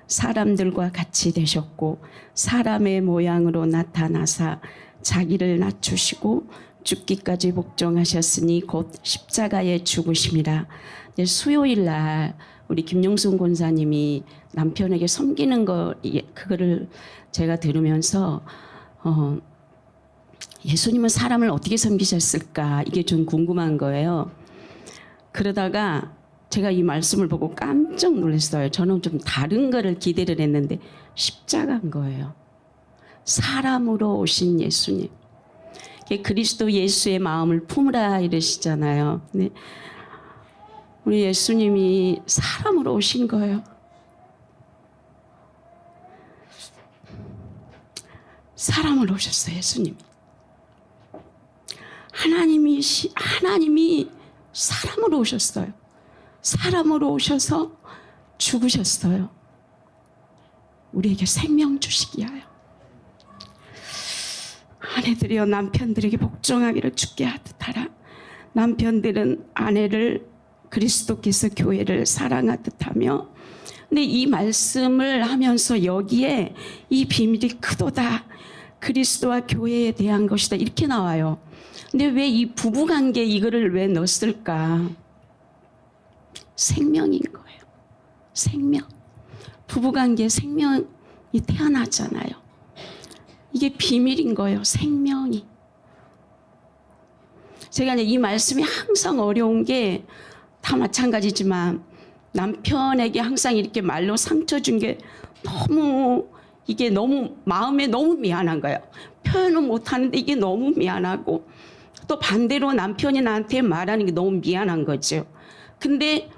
Speaker 7: 사람들과 같이 되셨고 사람의 모양으로 나타나사 자기를 낮추시고 죽기까지 복종하셨으니 곧 십자가에 죽으심이라. 수요일 날 우리 김용순 권사님이 남편에게 섬기는 그거를 제가 들으면서 예수님은 사람을 어떻게 섬기셨을까 이게 좀 궁금한 거예요. 그러다가 제가 이 말씀을 보고 깜짝 놀랐어요. 저는 좀 다른 거를 기대를 했는데 십자가인 거예요. 사람으로 오신 예수님. 그리스도 예수의 마음을 품으라 이러시잖아요. 네. 우리 예수님이 사람으로 오신 거예요. 사람으로 오셨어요, 예수님. 하나님이 사람으로 오셨어요. 사람으로 오셔서 죽으셨어요. 우리에게 생명 주시기 위하여. 아내들이여 남편들에게 복종하기를 주께 하듯 하라. 남편들은 아내를 그리스도께서 교회를 사랑하듯 하며, 근데 이 말씀을 하면서 여기에 이 비밀이 크도다. 그리스도와 교회에 대한 것이다. 이렇게 나와요. 근데 왜 이 부부관계 이거를 왜 넣었을까? 생명인 거예요. 생명. 부부관계에 생명이 태어나잖아요. 이게 비밀인 거예요. 생명이. 제가 이제 이 말씀이 항상 어려운 게 다 마찬가지지만 남편에게 항상 이렇게 말로 상처 준 게 이게 너무 마음에 너무 미안한 거예요. 표현은 못하는데 이게 너무 미안하고, 또 반대로 남편이 나한테 말하는 게 너무 미안한 거죠. 근데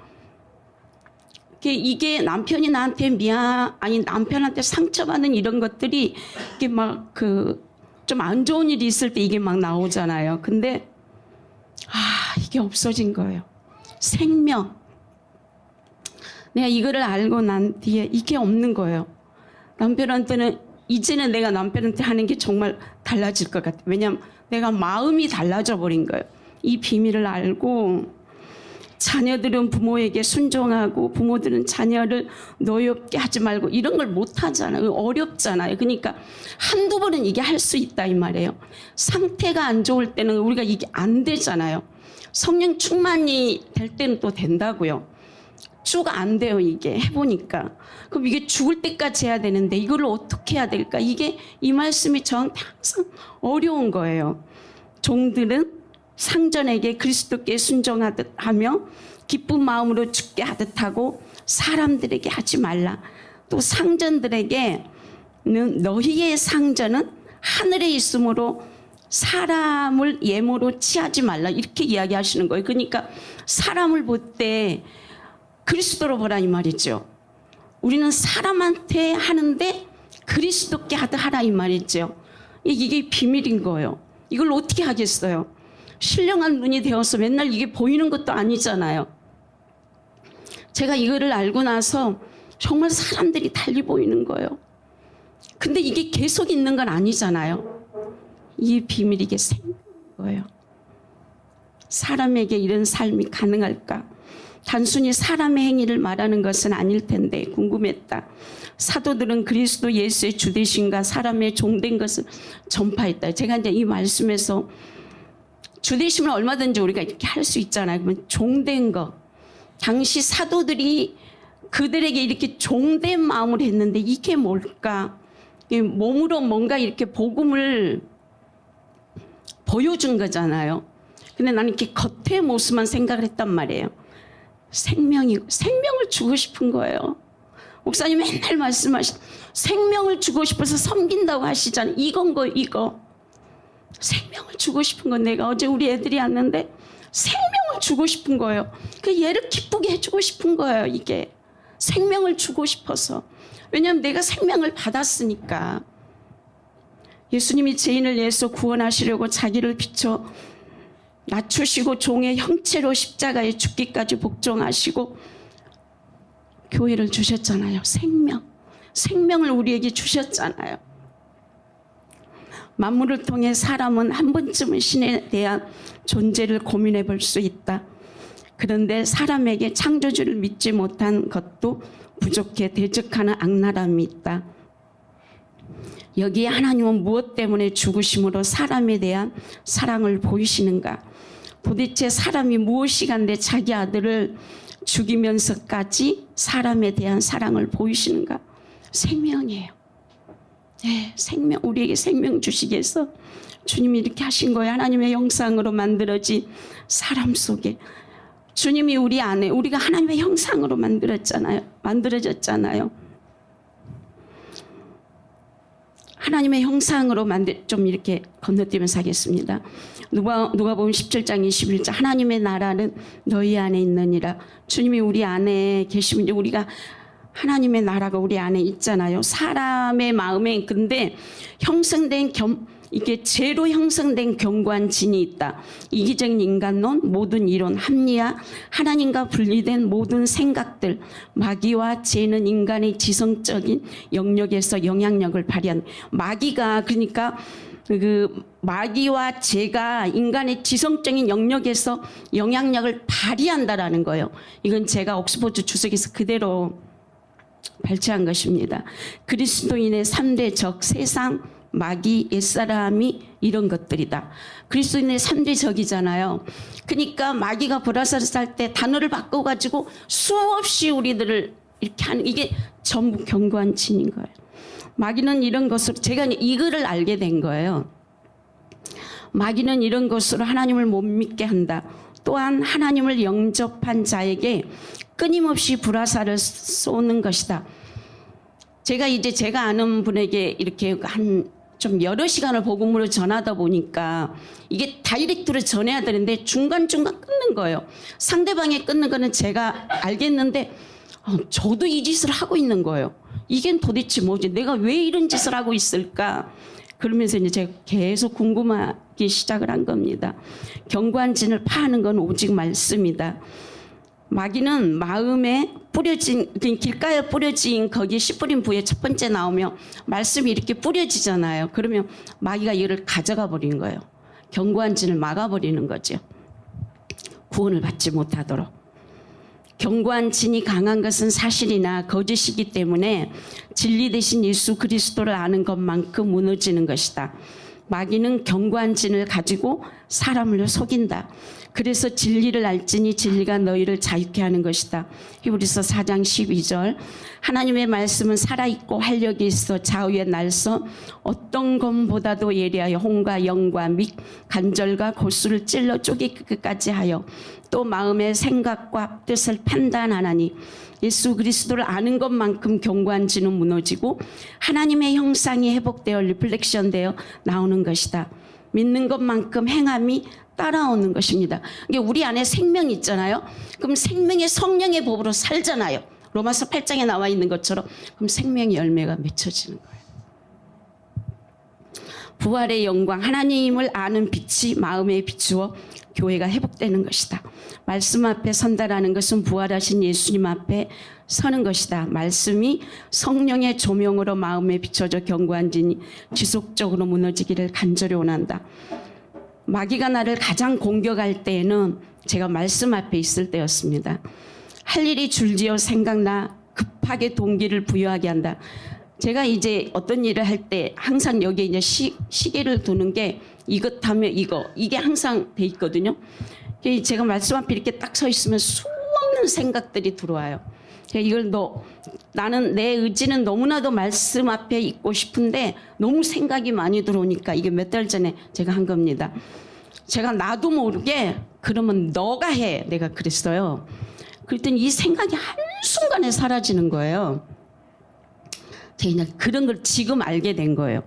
Speaker 7: 이게 남편이 나한테 남편한테 상처받는 이런 것들이 이게 막 좀 안 좋은 일이 있을 때 이게 막 나오잖아요. 근데 이게 없어진 거예요. 생명. 내가 이거를 알고 난 뒤에 이게 없는 거예요. 남편한테는 이제는 내가 남편한테 하는 게 정말 달라질 것 같아요. 왜냐하면 내가 마음이 달라져 버린 거예요. 이 비밀을 알고 자녀들은 부모에게 순종하고 부모들은 자녀를 노엽게 하지 말고 이런 걸 못 하잖아요. 어렵잖아요. 그러니까 한두 번은 이게 할 수 있다 이 말이에요. 상태가 안 좋을 때는 우리가 이게 안 되잖아요. 성령 충만이 될 때는 또 된다고요. 쭉 안 돼요, 이게 해보니까. 그럼 이게 죽을 때까지 해야 되는데 이걸 어떻게 해야 될까? 이 말씀이 저한테 항상 어려운 거예요. 종들은 상전에게 그리스도께 순종하듯 하며 기쁜 마음으로 죽게 하듯 하고 사람들에게 하지 말라. 또 상전들에게는 너희의 상전은 하늘에 있으므로 사람을 예모로 취하지 말라. 이렇게 이야기하시는 거예요. 그러니까 사람을 볼 때 그리스도로 보라 이 말이죠. 우리는 사람한테 하는데 그리스도께 하라 이 말이죠. 이게 비밀인 거예요. 이걸 어떻게 하겠어요? 신령한 눈이 되어서 맨날 이게 보이는 것도 아니잖아요. 제가 이거를 알고 나서 정말 사람들이 달리 보이는 거예요. 근데 이게 계속 있는 건 아니잖아요. 이 비밀이 이게 생긴 거예요. 사람에게 이런 삶이 가능할까? 단순히 사람의 행위를 말하는 것은 아닐 텐데 궁금했다. 사도들은 그리스도 예수의 주되심과 사람의 종된 것을 전파했다. 제가 이제 이 말씀에서 주되심을 얼마든지 우리가 이렇게 할 수 있잖아요. 그러면 종된 거. 당시 사도들이 그들에게 이렇게 종된 마음을 했는데 이게 뭘까? 몸으로 뭔가 이렇게 복음을 보여준 거잖아요. 근데 나는 이렇게 겉의 모습만 생각을 했단 말이에요. 생명을 주고 싶은 거예요. 목사님 맨날 생명을 주고 싶어서 섬긴다고 하시잖아요. 이건 거 이거. 생명을 주고 싶은 건 내가 어제 우리 애들이 왔는데 생명을 주고 싶은 거예요. 얘를 기쁘게 해주고 싶은 거예요. 이게 생명을 주고 싶어서. 왜냐하면 내가 생명을 받았으니까. 예수님이 죄인을 위해서 구원하시려고 자기를 비춰 낮추시고 종의 형체로 십자가에 죽기까지 복종하시고 교회를 주셨잖아요. 생명을 우리에게 주셨잖아요. 만물을 통해 사람은 한 번쯤은 신에 대한 존재를 고민해 볼 수 있다. 그런데 사람에게 창조주를 믿지 못한 것도 부족해 대적하는 악랄함이 있다. 여기에 하나님은 무엇 때문에 죽으심으로 사람에 대한 사랑을 보이시는가? 도대체 사람이 무엇이간데 자기 아들을 죽이면서까지 사람에 대한 사랑을 보이시는가? 생명이에요. 네, 생명, 우리에게 생명 주시기 위해서 주님이 이렇게 하신 거예요. 하나님의 형상으로 만들어진 사람 속에 주님이 우리 안에, 우리가 하나님의 형상으로 만들어졌잖아요. 하나님의 형상으로 좀 이렇게 건너뛰면서 하겠습니다. 누가복음 17장 21절 하나님의 나라는 너희 안에 있느니라. 주님이 우리 안에 계시면 우리가 하나님의 나라가 우리 안에 있잖아요. 사람의 마음에 근데 형성된 이게 죄로 형성된 견고한 진이 있다. 이기적인 인간론, 모든 이론, 합리화, 하나님과 분리된 모든 생각들, 마귀와 죄는 인간의 지성적인 영역에서 영향력을 발휘한 마귀가 그러니까 그 마귀와 죄가 인간의 지성적인 영역에서 영향력을 발휘한다라는 거예요. 이건 제가 옥스퍼드 주석에서 그대로 발췌한 것입니다. 그리스도인의 3대 적, 세상, 마귀, 옛사람이 이런 것들이다. 그리스도인의 3대 적이잖아요. 그러니까 마귀가 보라사를 쌀 때 단어를 바꿔가지고 수없이 우리들을 이렇게 하는 이게 전부 견고한 진인 거예요. 마귀는 이런 것으로 제가 이거를 알게 된 거예요. 마귀는 이런 것으로 하나님을 못 믿게 한다. 또한 하나님을 영접한 자에게 끊임없이 불화살을 쏘는 것이다. 제가 아는 분에게 이렇게 좀 여러 시간을 복음으로 전하다 보니까 이게 다이렉트로 전해야 되는데 중간중간 끊는 거예요. 상대방이 끊는 거는 제가 알겠는데 저도 이 짓을 하고 있는 거예요. 이게 도대체 뭐지? 내가 왜 이런 짓을 하고 있을까? 그러면서 이제 제가 계속 궁금하기 시작을 한 겁니다. 견고한 진을 파하는 건 오직 말씀이다. 마귀는 마음에 뿌려진 길가에 뿌려진 거기 씨 뿌린 부에 첫 번째 나오면 말씀이 이렇게 뿌려지잖아요. 그러면 마귀가 이를 가져가 버리는 거예요. 견고한 진을 막아버리는 거죠. 구원을 받지 못하도록. 견고한 진이 강한 것은 사실이나 거짓이기 때문에 진리 대신 예수 그리스도를 아는 것만큼 무너지는 것이다. 마귀는 견고한 진을 가지고 사람을 속인다. 그래서 진리를 알지니 진리가 너희를 자유케 하는 것이다. 히브리서 4장 12절 하나님의 말씀은 살아있고 활력이 있어 좌우에 날서 어떤 검보다도 예리하여 혼과 영과 및 간절과 골수를 찔러 쪼개기까지 하여 또 마음의 생각과 뜻을 판단하나니 예수 그리스도를 아는 것만큼 견고한 진은 무너지고 하나님의 형상이 회복되어 리플렉션되어 나오는 것이다. 믿는 것만큼 행함이 따라오는 것입니다. 이게 우리 안에 생명이 있잖아요. 그럼 생명의 성령의 법으로 살잖아요. 로마서 8장에 나와 있는 것처럼 그럼 생명의 열매가 맺혀지는 거예요. 부활의 영광, 하나님을 아는 빛이 마음에 비추어 교회가 회복되는 것이다. 말씀 앞에 선다라는 것은 부활하신 예수님 앞에 서는 것이다. 말씀이 성령의 조명으로 마음에 비춰져 견고한 진이 지속적으로 무너지기를 간절히 원한다. 마귀가 나를 가장 공격할 때에는 제가 말씀 앞에 있을 때였습니다. 할 일이 줄지어 생각나 급하게 동기를 부여하게 한다. 제가 이제 어떤 일을 할 때 항상 여기에 이제 시계를 두는 게 이것 하면 이게 항상 돼 있거든요. 제가 말씀 앞에 이렇게 딱 서 있으면 수없는 생각들이 들어와요. 나는 내 의지는 너무나도 말씀 앞에 있고 싶은데 너무 생각이 많이 들어오니까 이게 몇 달 전에 제가 한 겁니다. 제가 나도 모르게 그러면 너가 해. 내가 그랬어요. 그랬더니 이 생각이 한순간에 사라지는 거예요. 제가 그런 걸 지금 알게 된 거예요.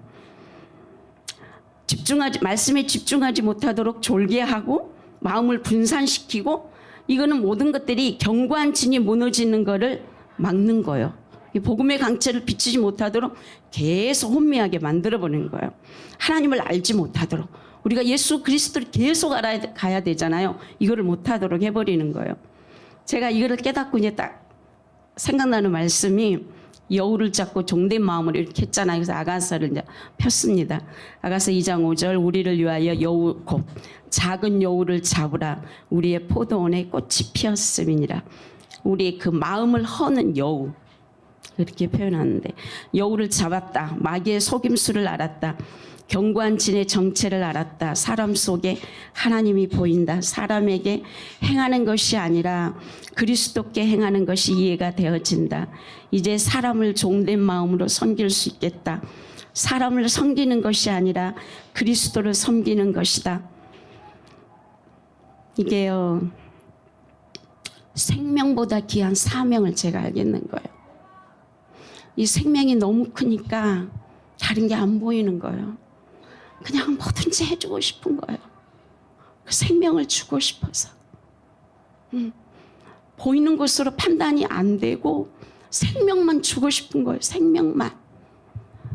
Speaker 7: 말씀에 집중하지 못하도록 졸게하고 마음을 분산시키고 이거는 모든 것들이 견고한 진이 무너지는 거를 막는 거예요. 복음의 강체를 비치지 못하도록 계속 혼미하게 만들어버리는 거예요. 하나님을 알지 못하도록. 우리가 예수 그리스도를 계속 알아가야 되잖아요. 이거를 못하도록 해버리는 거예요. 제가 이거를 깨닫고 이제 딱 생각나는 말씀이 여우를 잡고 종된 마음으로 이렇게 했잖아요. 그래서 아가서를 이제 폈습니다. 아가서 2장 5절 우리를 위하여 여우 곧 작은 여우를 잡으라 우리의 포도원에 꽃이 피었음이니라. 우리의 그 마음을 허는 여우 이렇게 표현하는데 여우를 잡았다. 마귀의 속임수를 알았다. 견고한 진의 정체를 알았다. 사람 속에 하나님이 보인다. 사람에게 행하는 것이 아니라 그리스도께 행하는 것이 이해가 되어진다. 이제 사람을 종된 마음으로 섬길 수 있겠다. 사람을 섬기는 것이 아니라 그리스도를 섬기는 것이다. 이게요. 생명보다 귀한 사명을 제가 알겠는 거예요. 이 생명이 너무 크니까 다른 게 안 보이는 거예요. 그냥 뭐든지 해주고 싶은 거예요. 그 생명을 주고 싶어서. 보이는 것으로 판단이 안 되고 생명만 주고 싶은 거예요. 생명만.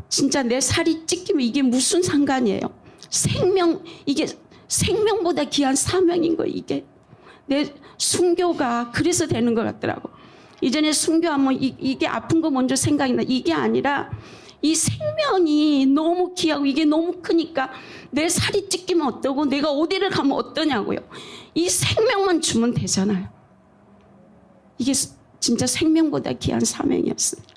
Speaker 7: 진짜 내 살이 찢기면 이게 무슨 상관이에요. 생명, 이게 생명보다 귀한 사명인 거예요. 이게 내 순교가 그래서 되는 것 같더라고. 이전에 순교하면 이게 아픈 거 먼저 생각이 나. 이게 아니라 이 생명이 너무 귀하고 이게 너무 크니까 내 살이 찢기면 어떠고 내가 어디를 가면 어떠냐고요. 이 생명만 주면 되잖아요. 이게 진짜 생명보다 귀한 사명이었습니다.